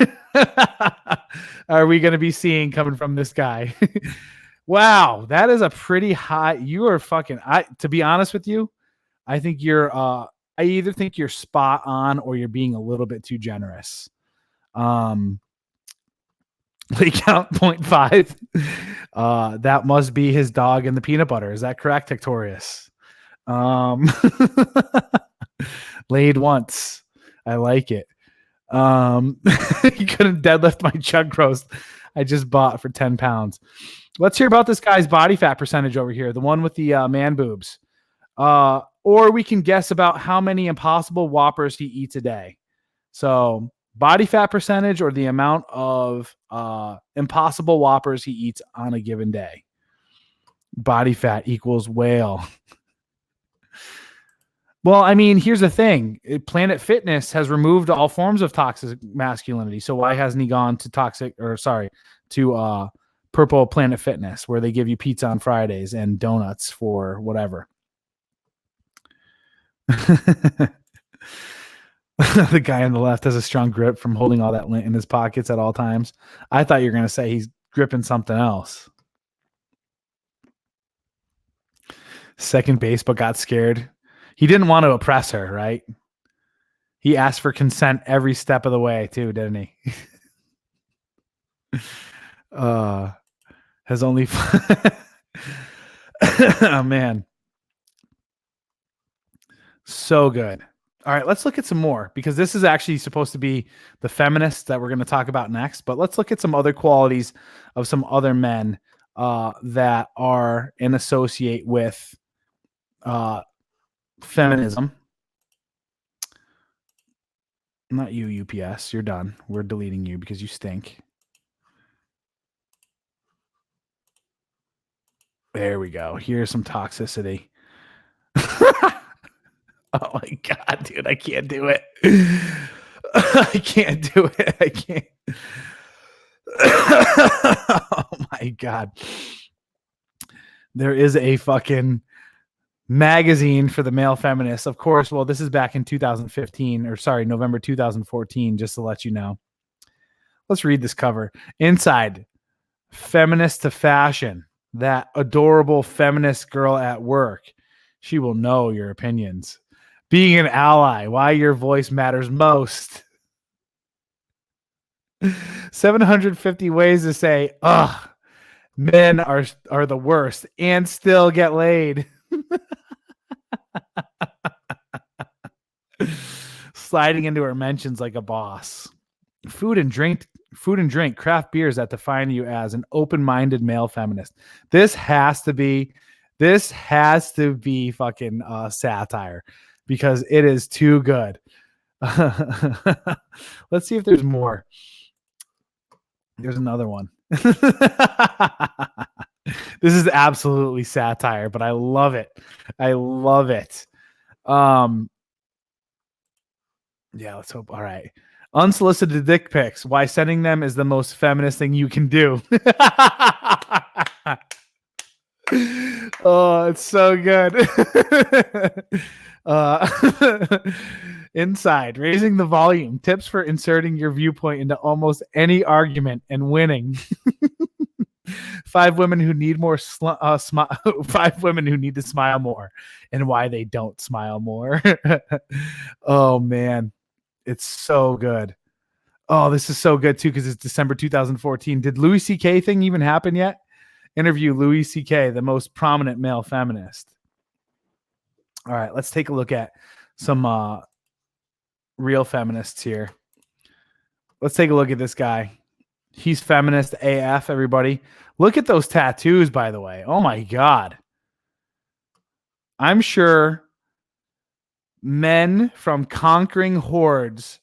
are we going to be seeing coming from this guy? Wow, that is a pretty high. You are fucking. To be honest with you, I think you're. I either think you're spot on or you're being a little bit too generous. Leg count 0.5. That must be his dog in the peanut butter. Is that correct, Victorious? Laid once. I like it. He couldn't deadlift my chug roast I just bought for 10 pounds. Let's hear about this guy's body fat percentage over here, the one with the man boobs. Or we can guess about how many Impossible Whoppers he eats a day. So body fat percentage or the amount of Impossible Whoppers he eats on a given day. Body fat equals whale. Well, I mean, here's the thing. Planet Fitness has removed all forms of toxic masculinity. So why hasn't he gone to Purple Planet Fitness, where they give you pizza on Fridays and donuts for whatever? The guy on the left has a strong grip from holding all that lint in his pockets at all times. I thought you were going to say he's gripping something else. Second base, but got scared. He didn't want to oppress her, right? He asked for consent every step of the way, too, didn't he? Has only... Oh, man. So good. All right, let's look at some more, because this is actually supposed to be the feminists that we're going to talk about next. But let's look at some other qualities of some other men that are and associate with feminism. Not you, UPS. You're done. We're deleting you because you stink. There we go. Here's some toxicity. Oh my God, dude. I can't do it. I can't do it. I can't. Oh my God. There is a fucking magazine for the male feminists. Of course, well, this is back in 2015, or sorry, November 2014, just to let you know. Let's read this cover. Inside, feminist to fashion. That adorable feminist girl at work. She will know your opinions. Being an ally, why your voice matters most. 750 ways to say, ugh, men are the worst and still get laid. Sliding into her mentions like a boss. Food and drink, craft beers that define you as an open-minded male feminist. This has to be fucking satire, because it is too good. Let's see if there's more. There's another one. This is absolutely satire, but I love it. I love it. Yeah, let's hope. All right. Unsolicited dick pics. Why sending them is the most feminist thing you can do. Oh, it's so good. Inside, raising the volume. Tips for inserting your viewpoint into almost any argument and winning. 5 women who need more 5 women who need to smile more and why they don't smile more. Oh man, it's so good. Oh, this is so good too, because it's December 2014. Did Louis C.K. thing even happen yet? Interview Louis C.K., the most prominent male feminist. All right, let's take a look at some real feminists here. Let's take a look at this guy. He's feminist AF, everybody. Look at those tattoos, by the way. Oh my God. I'm sure men from conquering hordes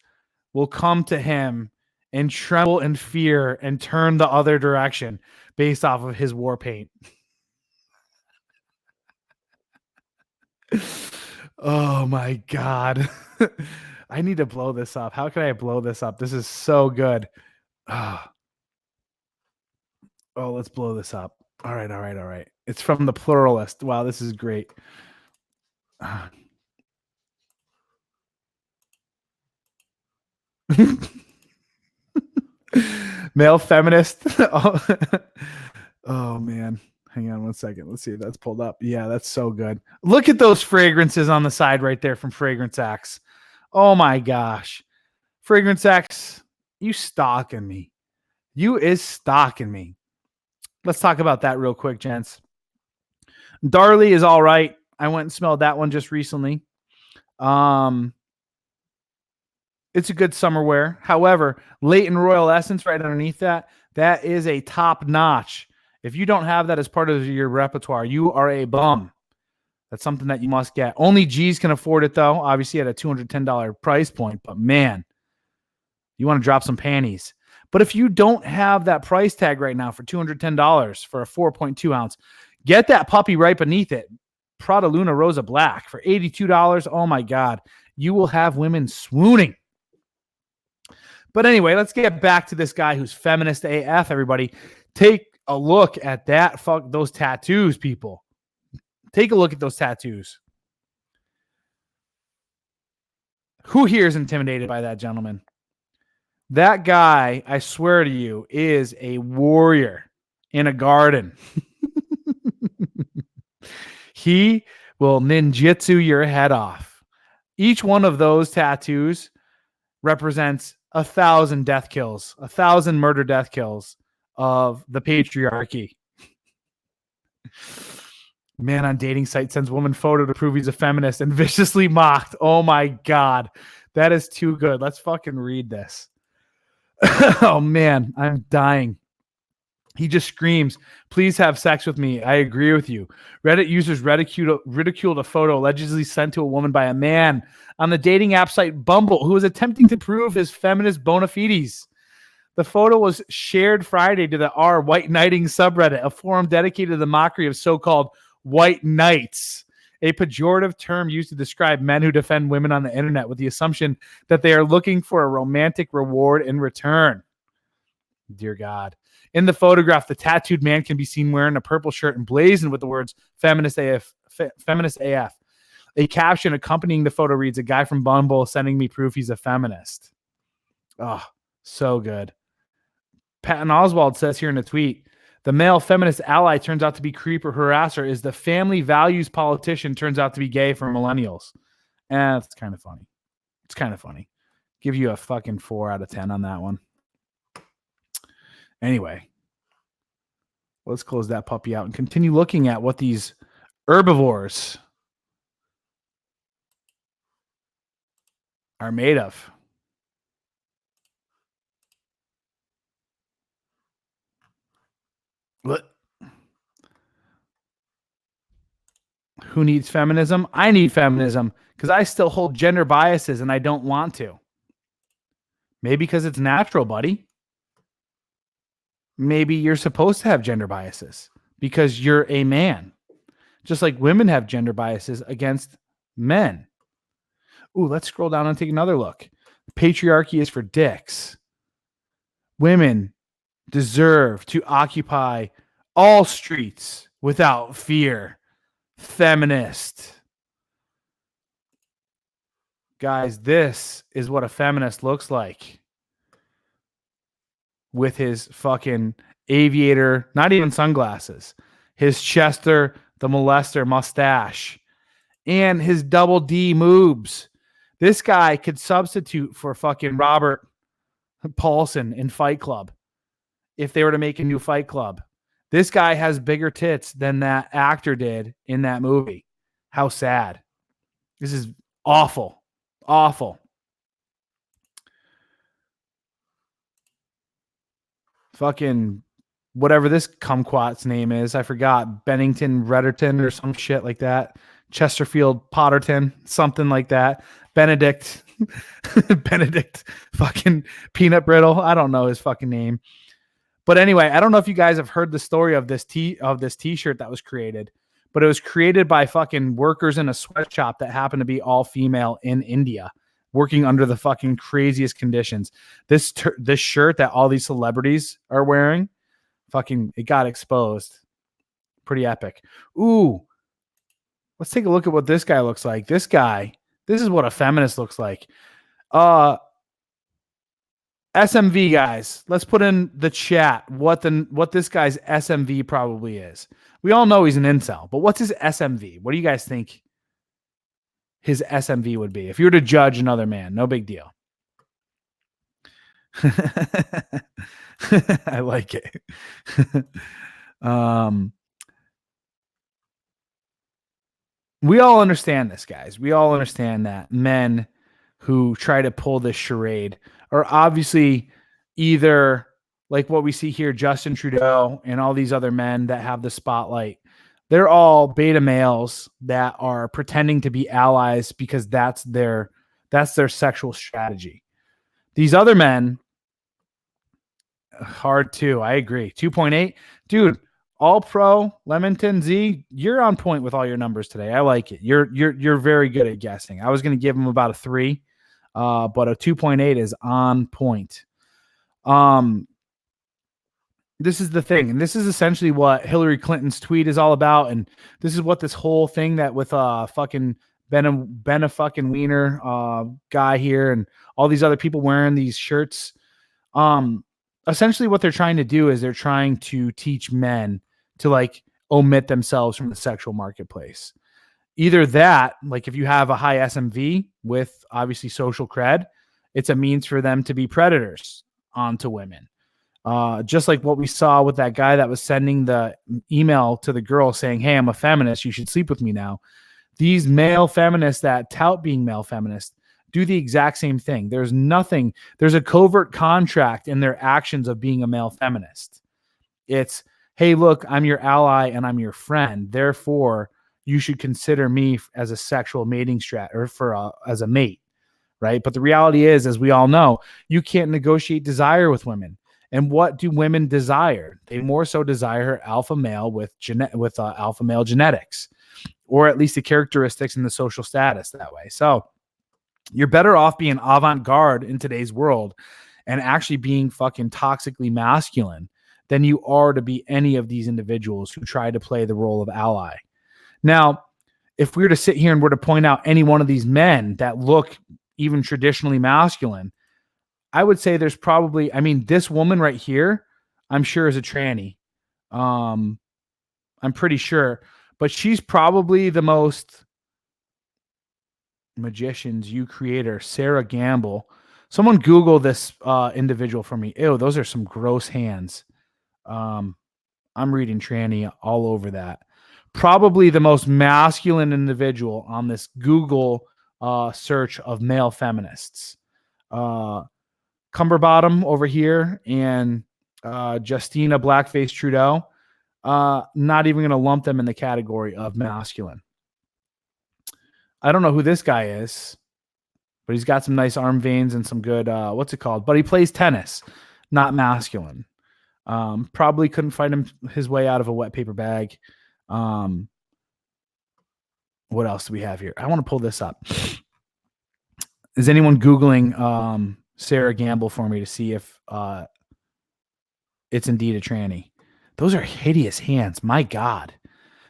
will come to him and tremble in fear and turn the other direction based off of his war paint. Oh my God. I need to blow this up. How can I blow this up? This is so good. Oh, let's blow this up. All right. It's from the Pluralist. Wow, this is great. Male feminist. Oh man. Hang on one second. Let's see if that's pulled up. Yeah, that's so good. Look at those fragrances on the side right there from Fragrance X. Oh my gosh. Fragrance X, you stalking me. You is stalking me. Let's talk about that real quick, gents. Darlie is all right. I went and smelled that one just recently. It's a good summer wear. However, Leighton Royal Essence right underneath that, that is a top notch. If you don't have that as part of your repertoire, you are a bum. That's something that you must get. Only G's can afford it, though, obviously at a $210 price point. But man, you want to drop some panties. But if you don't have that price tag right now for $210 for a 4.2 ounce, get that puppy right beneath it. Prada Luna Rosa Black for $82. Oh my God. You will have women swooning. But anyway, let's get back to this guy who's feminist AF, everybody. Take a look at that. Fuck those tattoos, people. Take a look at those tattoos. Who here is intimidated by that, gentleman? That guy, I swear to you, is a warrior in a garden. He will ninjutsu your head off. Each one of those tattoos represents 1,000 death kills, 1,000 murder death kills of the patriarchy. Man on dating site sends woman photo to prove he's a feminist and viciously mocked. Oh my God. That is too good. Let's fucking read this. Oh man, I'm dying. He just screams, please have sex with me. I agree with you. Reddit users ridiculed a photo allegedly sent to a woman by a man on the dating app site Bumble who was attempting to prove his feminist bona fides. The photo was shared Friday to the R White Knighting subreddit, a forum dedicated to the mockery of so-called white knights, a pejorative term used to describe men who defend women on the internet with the assumption that they are looking for a romantic reward in return. Dear God. In the photograph, the tattooed man can be seen wearing a purple shirt emblazoned with the words Feminist AF. Feminist AF. A caption accompanying the photo reads, a guy from Bumble sending me proof he's a feminist. Oh, so good. Patton Oswald says here in a tweet, the male feminist ally turns out to be creep or harasser is the family values politician turns out to be gay for millennials. It's kind of funny. It's kind of funny. Give you a fucking 4 out of 10 on that one. Anyway, let's close that puppy out and continue looking at what these herbivores are made of. What? Who needs feminism? I need feminism because I still hold gender biases and I don't want to. Maybe because it's natural, buddy. Maybe you're supposed to have gender biases because you're a man. Just like women have gender biases against men. Ooh, let's scroll down and take another look. Patriarchy is for dicks. Women deserve to occupy all streets without fear. Feminist. Guys, this is what a feminist looks like. With his fucking aviator, not even sunglasses, his Chester the Molester mustache, and his double D moves. This guy could substitute for fucking Robert Paulson in Fight Club if they were to make a new Fight Club. This guy has bigger tits than that actor did in that movie. How sad. This is awful. Awful. Fucking whatever this kumquat's name is. I forgot. Bennington Redderton or some shit like that. Chesterfield Potterton. Something like that. Benedict. Benedict fucking Peanut Brittle. I don't know his fucking name. But anyway, I don't know if you guys have heard the story of this t-shirt that was created, but it was created by fucking workers in a sweatshop that happened to be all female in India, working under the fucking craziest conditions. This shirt that all these celebrities are wearing, fucking, it got exposed. Pretty epic. Ooh, let's take a look at what this guy looks like. This is what a feminist looks like. SMV guys, let's put in the chat what this guy's SMV probably is. We all know he's an incel, but what's his SMV? What do you guys think his SMV would be if you were to judge another man? No big deal. I like it. We all understand this, guys. We all understand that men who try to pull this charade are obviously either like what we see here, Justin Trudeau and all these other men that have the spotlight. They're all beta males that are pretending to be allies because that's their sexual strategy. These other men, hard too. I agree. 2.8, dude. All pro Lemonton Z, you're on point with all your numbers today. I like it. You're very good at guessing. I was going to give him about a 3, but a 2.8 is on point. This is the thing, and this is essentially what Hillary Clinton's tweet is all about, and this is what this whole thing that with fucking Ben a fucking Wiener guy here and all these other people wearing these shirts. Essentially what they're trying to do is they're trying to teach men to like omit themselves from the sexual marketplace. Either that, like if you have a high SMV with obviously social cred, it's a means for them to be predators onto women. Just like what we saw with that guy that was sending the email to the girl saying, "Hey, I'm a feminist. You should sleep with me now." These male feminists that tout being male feminists do the exact same thing. There's a covert contract in their actions of being a male feminist. It's, hey, look, I'm your ally and I'm your friend. Therefore, you should consider me as a sexual mating as a mate, right? But the reality is, as we all know, you can't negotiate desire with women. And what do women desire? They more so desire alpha male with alpha male genetics, or at least the characteristics and the social status that way. So you're better off being avant-garde in today's world and actually being fucking toxically masculine than you are to be any of these individuals who try to play the role of ally. Now, if we were to sit here and were to point out any one of these men that look even traditionally masculine, I would say there's probably, this woman right here, I'm sure is a tranny. I'm pretty sure, but she's probably the most magicians you creator, Sarah Gamble. Someone Google this individual for me. Ew, those are some gross hands. I'm reading tranny all over that. Probably the most masculine individual on this Google search of male feminists. Cumberbottom over here and Justina Blackface Trudeau. Not even going to lump them in the category of masculine. I don't know who this guy is, but he's got some nice arm veins and some good, what's it called? But he plays tennis, not masculine. Probably couldn't find his way out of a wet paper bag. What else do we have here? I want to pull this up. Is anyone Googling Sarah Gamble for me to see if it's indeed a tranny? Those are hideous hands. My God.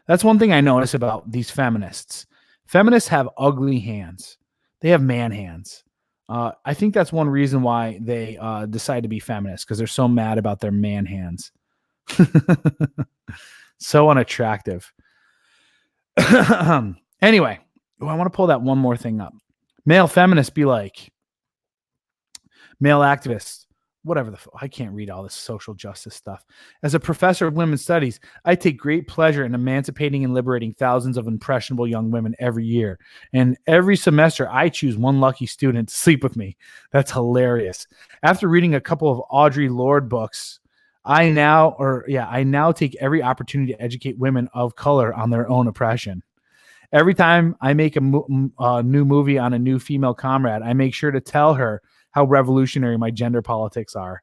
That's one thing I notice about these feminists. Feminists have ugly hands. They have man hands. I think that's one reason why they decide to be feminists, because they're so mad about their man hands. So unattractive. Anyway, I want to pull that one more thing up. Male feminists be like, male activists, whatever I can't read all this social justice stuff. As a professor of women's studies, I take great pleasure in emancipating and liberating thousands of impressionable young women every year. And every semester, I choose one lucky student to sleep with me. That's hilarious. After reading a couple of Audre Lorde books, I now take every opportunity to educate women of color on their own oppression. Every time I make a new movie on a new female comrade, I make sure to tell her how revolutionary my gender politics are.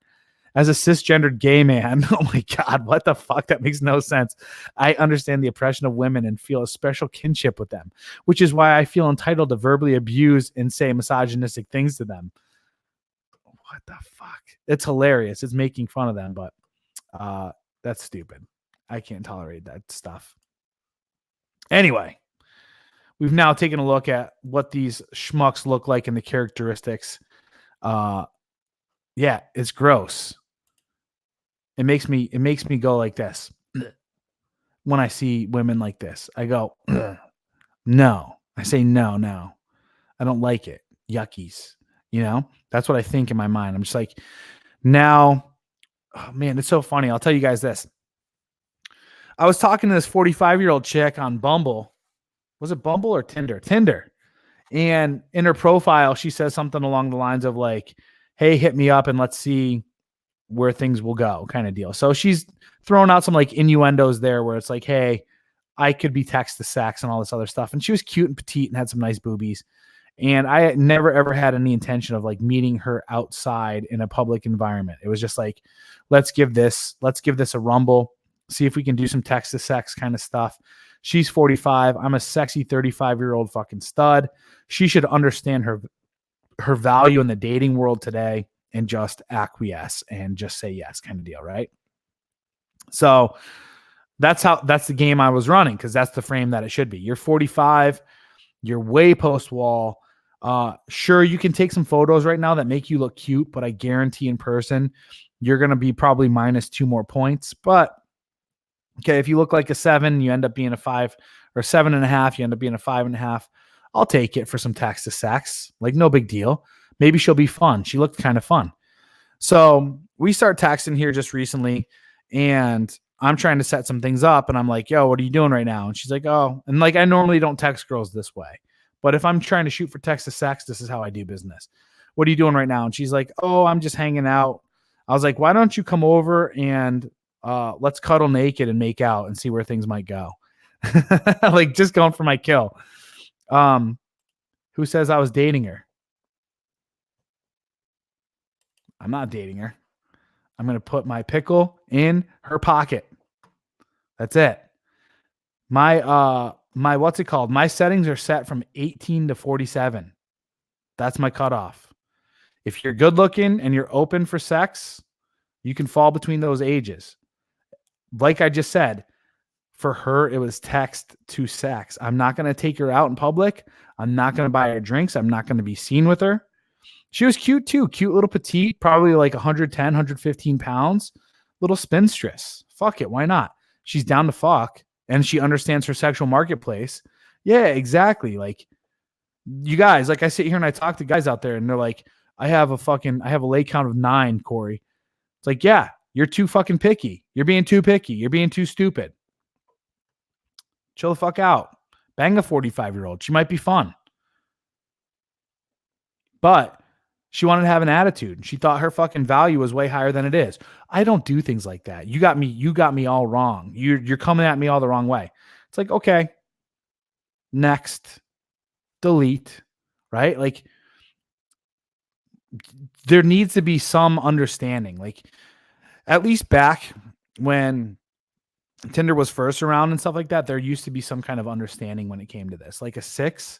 As a cisgendered gay man, oh my God, what the fuck? That makes no sense. I understand the oppression of women and feel a special kinship with them, which is why I feel entitled to verbally abuse and say misogynistic things to them. What the fuck? It's hilarious. It's making fun of them, but that's stupid. I can't tolerate that stuff. Anyway, we've now taken a look at what these schmucks look like and the characteristics. Yeah, it's gross. It makes me go like this. When I see women like this, I go, no. I say no. I don't like it. Yuckies. You know, that's what I think in my mind. I'm just like, now, oh man, it's so funny. I'll tell you guys this. I was talking to this 45-year-old chick on Bumble. Was it Bumble or Tinder? Tinder. And in her profile, she says something along the lines of like, hey, hit me up and let's see where things will go, kind of deal. So she's throwing out some like innuendos there where it's like, hey, I could be text to sex and all this other stuff. And she was cute and petite and had some nice boobies. And I never, ever had any intention of like meeting her outside in a public environment. It was just like, let's give this a rumble, see if we can do some text to sex kind of stuff. She's 45. I'm a sexy 35-year-old fucking stud. She should understand her value in the dating world today and just acquiesce and just say yes kind of deal, right? So that's the game I was running, because that's the frame that it should be. You're 45. You're way post-wall. Sure, you can take some photos right now that make you look cute, but I guarantee in person, you're going to be probably minus 2 more points. But, okay, if you look like a 7, you end up being a 5, or 7.5, you end up being a 5.5. I'll take it for some text to sex. Like, no big deal. Maybe she'll be fun. She looked kind of fun. So we start texting here just recently, and I'm trying to set some things up, and I'm like, yo, what are you doing right now? And she's like, oh, and like, I normally don't text girls this way, but if I'm trying to shoot for text to sex, this is how I do business. What are you doing right now? And she's like, oh, I'm just hanging out. I was like, why don't you come over and let's cuddle naked and make out and see where things might go. Like, just going for my kill. Who says I was dating her? I'm not dating her. I'm going to put my pickle in her pocket. That's it. My what's it called? My settings are set from 18 to 47. That's my cutoff. If you're good looking and you're open for sex, you can fall between those ages. Like I just said, for her, it was text to sex. I'm not going to take her out in public. I'm not going to buy her drinks. I'm not going to be seen with her. She was cute too. Cute little petite, probably like 110, 115 pounds. Little spinstress. Fuck it. Why not? She's down to fuck and she understands her sexual marketplace. Yeah, exactly. Like, you guys, like, I sit here and I talk to guys out there and they're like, I have a leg count of 9, Corey. It's like, yeah, you're too fucking picky. You're being too picky. You're being too stupid. Chill the fuck out. Bang a 45-year-old. She might be fun. But she wanted to have an attitude. She thought her fucking value was way higher than it is. I don't do things like that. You got me all wrong. You're coming at me all the wrong way. It's like, okay, next, delete, right? Like, there needs to be some understanding. Like, at least back when Tinder was first around and stuff like that, there used to be some kind of understanding when it came to this. Like a six,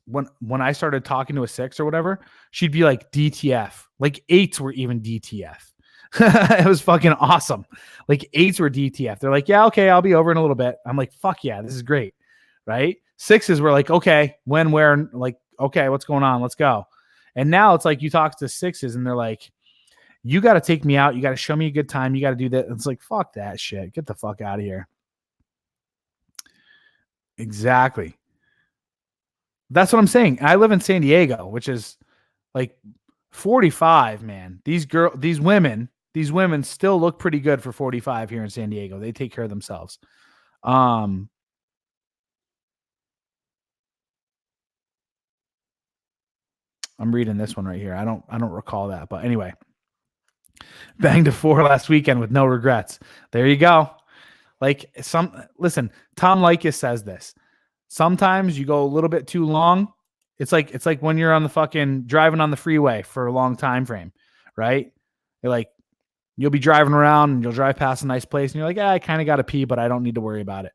when I started talking to a 6 or whatever, she'd be like DTF. Like 8s were even DTF. It was fucking awesome. Like 8s were DTF. They're like, yeah, okay, I'll be over in a little bit. I'm like, fuck yeah, this is great. Right? 6s were like, okay, when, where, like, okay, what's going on? Let's go. And now it's like you talk to 6s and they're like, you got to take me out. You got to show me a good time. You got to do that. It's like, fuck that shit. Get the fuck out of here. Exactly. That's what I'm saying. I live in San Diego, which is like 45, man. These women still look pretty good for 45 here in San Diego. They take care of themselves. I'm reading this one right here. I don't recall that, but anyway. Banged a 4 last weekend with no regrets. There you go. Like, listen, Tom Likas says this. Sometimes you go a little bit too long. It's like when you're on the fucking driving on the freeway for a long time frame, right? You're like, you'll be driving around and you'll drive past a nice place and you're like, I kind of got to pee, but I don't need to worry about it.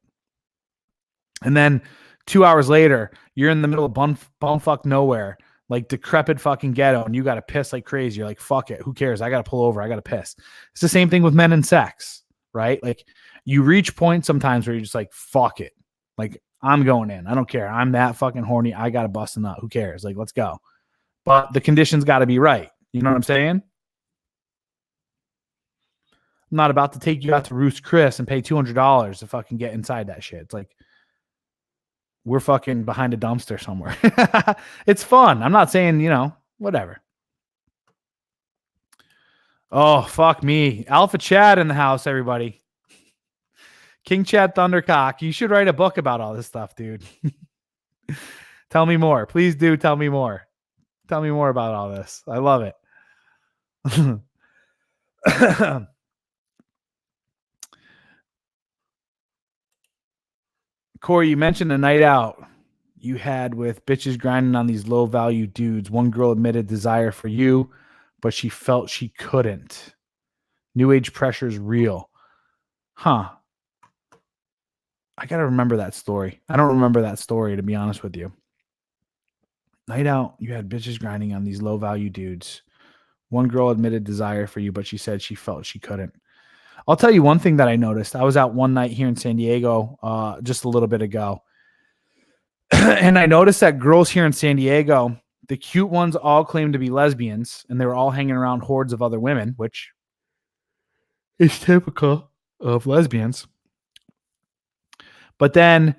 And then 2 hours later, you're in the middle of bumfuck nowhere, like decrepit fucking ghetto, and you got to piss like crazy. You're like, fuck it. Who cares? I got to pull over. I got to piss. It's the same thing with men and sex, right? Like you reach points sometimes where you're just like, fuck it. Like I'm going in. I don't care. I'm that fucking horny. I got to bust a nut. Who cares? Like, let's go. But the conditions got to be right. You know what I'm saying? I'm not about to take you out to Ruth's Chris and pay $200 to fucking get inside that shit. It's like we're fucking behind a dumpster somewhere. It's fun. I'm not saying, whatever. Oh, fuck me. Alpha Chad in the house, everybody. King Chad Thundercock. You should write a book about all this stuff, dude. Tell me more. Please do tell me more. Tell me more about all this. I love it. Corey, you mentioned a night out you had with bitches grinding on these low value dudes. One girl admitted desire for you, but she felt she couldn't. New age pressure is real. Huh. I got to remember that story. I don't remember that story, to be honest with you. Night out, you had bitches grinding on these low value dudes. One girl admitted desire for you, but she said she felt she couldn't. I'll tell you one thing that I noticed. I was out one night here in San Diego just a little bit ago. And I noticed that girls here in San Diego, the cute ones all claim to be lesbians, and they were all hanging around hordes of other women, which is typical of lesbians. But then,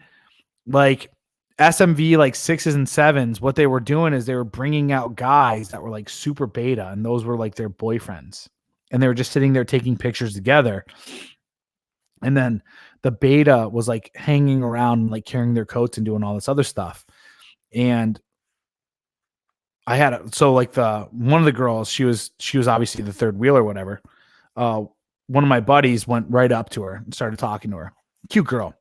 like SMV, like 6s and 7s, what they were doing is they were bringing out guys that were like super beta, and those were like their boyfriends. And they were just sitting there taking pictures together. And then the beta was like hanging around and like carrying their coats and doing all this other stuff. And I had so like one of the girls, she was obviously the third wheel or whatever. One of my buddies went right up to her and started talking to her. Cute girl.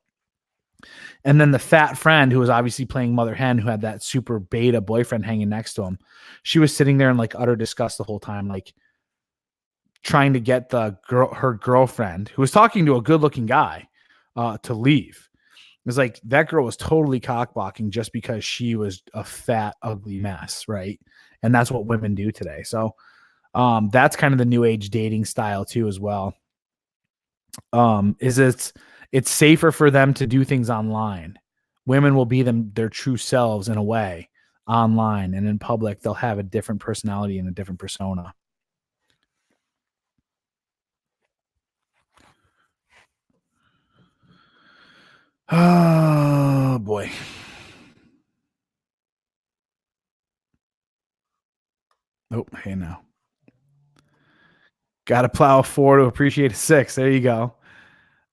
And then the fat friend who was obviously playing mother hen, who had that super beta boyfriend hanging next to him, she was sitting there in like utter disgust the whole time, like trying to get her girlfriend, who was talking to a good looking guy, to leave. It was like that girl was totally cockblocking just because she was a fat, ugly mess, right? And that's what women do today. So that's kind of the new age dating style too, as well. It's safer for them to do things online. Women will be their true selves in a way online, and in public they'll have a different personality and a different persona. Oh boy. Oh, hey now. Got to plow a 4 to appreciate a 6. There you go.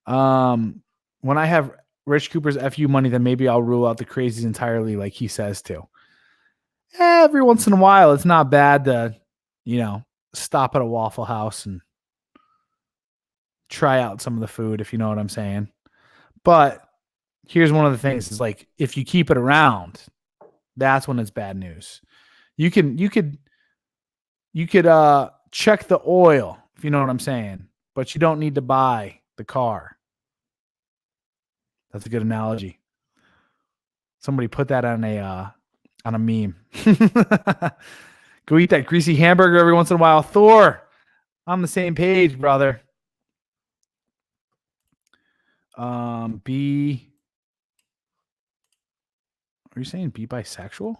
When I have Rich Cooper's FU money, then maybe I'll rule out the crazies entirely, like he says to. Every once in a while, it's not bad to, stop at a Waffle House and try out some of the food, if you know what I'm saying. But here's one of the things: is like if you keep it around, that's when it's bad news. You could check the oil, if you know what I'm saying, but you don't need to buy the car. That's a good analogy. Somebody put that on a meme. Go eat that greasy hamburger every once in a while. Thor, on the same page, brother. Be. Are you saying be bisexual?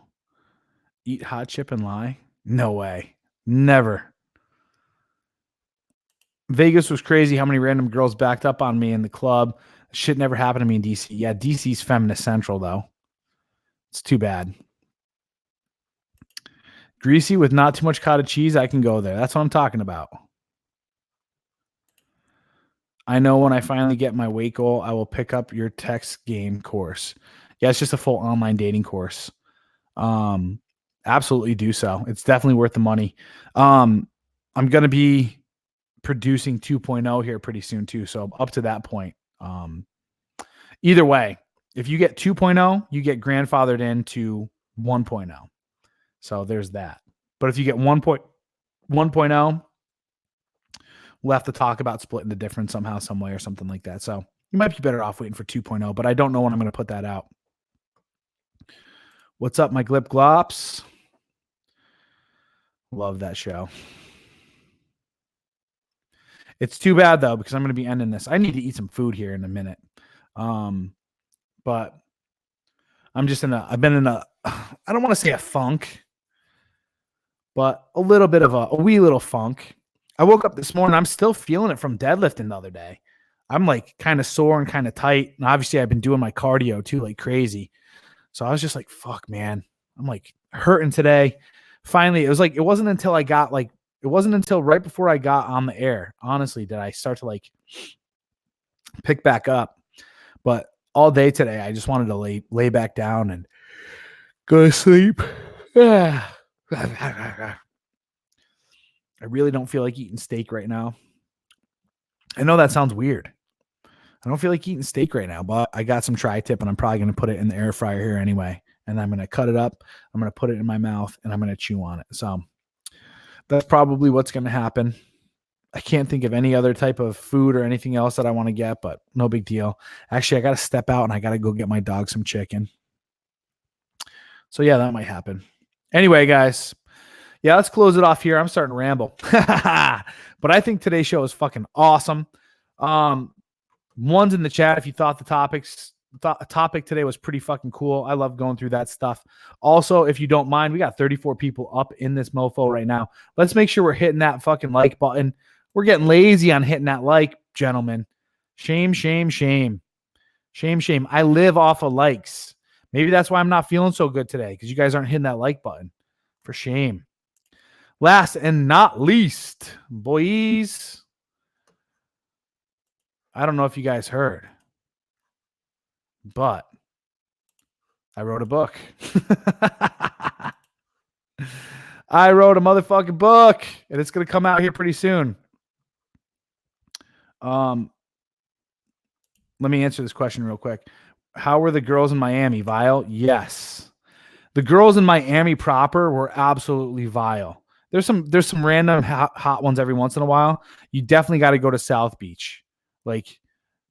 Eat hot chip and lie? No way. Never. Vegas was crazy how many random girls backed up on me in the club. Shit never happened to me in DC. Yeah, DC's feminist central, though. It's too bad. Greasy with not too much cottage cheese, I can go there. That's what I'm talking about. I know when I finally get my weight goal, I will pick up your text game course. Yeah, it's just a full online dating course. Absolutely do so. It's definitely worth the money. I'm going to be producing 2.0 here pretty soon too. So up to that point, either way, if you get 2.0, you get grandfathered into 1.0. So there's that. But if you get 1.0, we'll have to talk about splitting the difference somehow, some way, or something like that. So you might be better off waiting for 2.0, but I don't know when I'm going to put that out. What's up, my Glip Glops? Love that show. It's too bad though, because I'm going to be ending this. I need to eat some food here in a minute. But I've been in a, I don't want to say a funk, but a little bit of a wee little funk. I woke up this morning. I'm still feeling it from deadlifting the other day. I'm like kind of sore and kind of tight. And obviously I've been doing my cardio too, like crazy. So I was just like, fuck, man. I'm like hurting today. Finally, it wasn't until right before I got on the air, honestly, did I start to like pick back up. But all day today, I just wanted to lay back down and go to sleep. I really don't feel like eating steak right now. I know that sounds weird. I don't feel like eating steak right now, but I got some tri-tip and I'm probably going to put it in the air fryer here anyway. And I'm going to cut it up. I'm going to put it in my mouth and I'm going to chew on it. So that's probably what's going to happen. I can't think of any other type of food or anything else that I want to get, but no big deal. Actually, I got to step out and I got to go get my dog some chicken. So yeah, that might happen. Anyway, guys. Yeah, let's close it off here. I'm starting to ramble. But I think today's show is fucking awesome. One's in the chat if you thought the topic today was pretty fucking cool. I love going through that stuff. Also, if you don't mind, we got 34 people up in this mofo right now. Let's make sure we're hitting that fucking like button. We're getting lazy on hitting that like, gentlemen. Shame, shame, shame. Shame, shame. I live off of likes. Maybe that's why I'm not feeling so good today, because you guys aren't hitting that like button. For shame. Last and not least, boys. I don't know if you guys heard, but I wrote a book. I wrote a motherfucking book, and it's going to come out here pretty soon. Let me answer this question real quick. How were the girls in Miami? Vile? Yes. The girls in Miami proper were absolutely vile. There's some random hot ones every once in a while. You definitely got to go to South Beach. Like,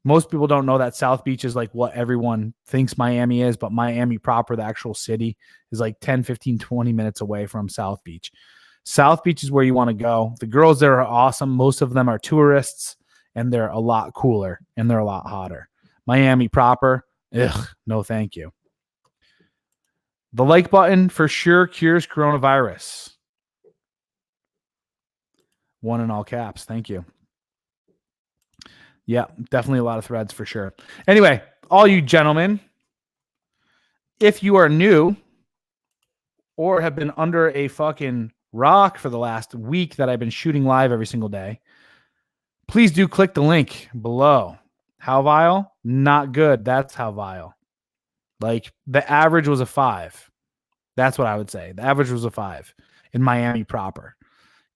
most people don't know that South Beach is like what everyone thinks Miami is, but Miami proper, the actual city, is like 10, 15, 20 minutes away from South Beach. South Beach is where you want to go. The girls there are awesome. Most of them are tourists, and they're a lot cooler, and they're a lot hotter. Miami proper, no thank you. The like button for sure cures coronavirus. One in all caps. Thank you. Yeah, definitely a lot of threads for sure. Anyway, all you gentlemen, if you are new or have been under a fucking rock for the last week that I've been shooting live every single day, please do click the link below. How vile? Not good. That's how vile. Like, the average was a 5. That's what I would say. The average was a 5 in Miami proper.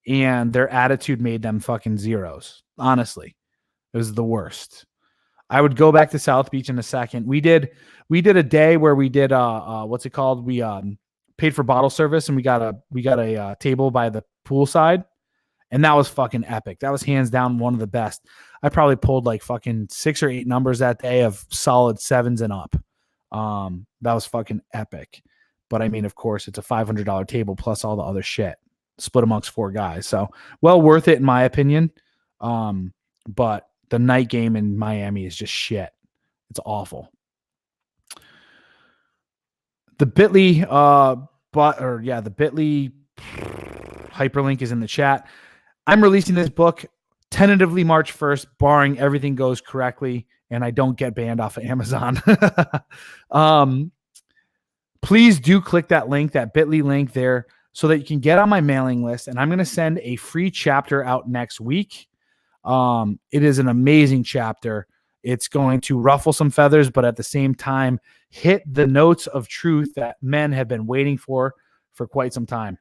And their attitude made them fucking zeros. Honestly, it was the worst. I would go back to South Beach in a second. We did a day where we did what's it called? We paid for bottle service, and we got a table by the poolside, and that was fucking epic. That was hands down one of the best. I probably pulled like fucking 6 or 8 numbers that day of solid 7s and up. That was fucking epic. But I mean, of course, it's a $500 table plus all the other shit split amongst 4 guys. So well worth it in my opinion. But the night game in Miami is just shit. It's awful. The Bitly, the Bitly hyperlink is in the chat. I'm releasing this book tentatively March 1st, barring everything goes correctly and I don't get banned off of Amazon. Please do click that link, that Bitly link there, so that you can get on my mailing list. And I'm going to send a free chapter out next week. It is an amazing chapter. It's going to ruffle some feathers, but at the same time, hit the notes of truth that men have been waiting for quite some time.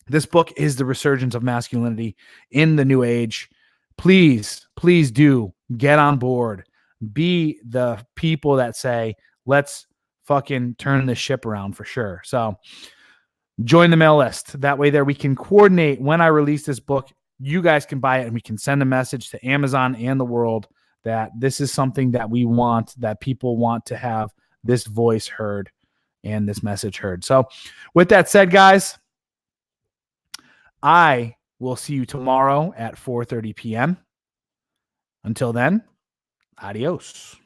This book is the resurgence of masculinity in the new age. Please, please do get on board. Be the people that say, let's fucking turn this ship around for sure. So join the mail list. That way there we can coordinate when I release this book. You guys can buy it and we can send a message to Amazon and the world that this is something that we want, that people want to have this voice heard and this message heard. So with that said, guys, I will see you tomorrow at 4:30 p.m. Until then, adios.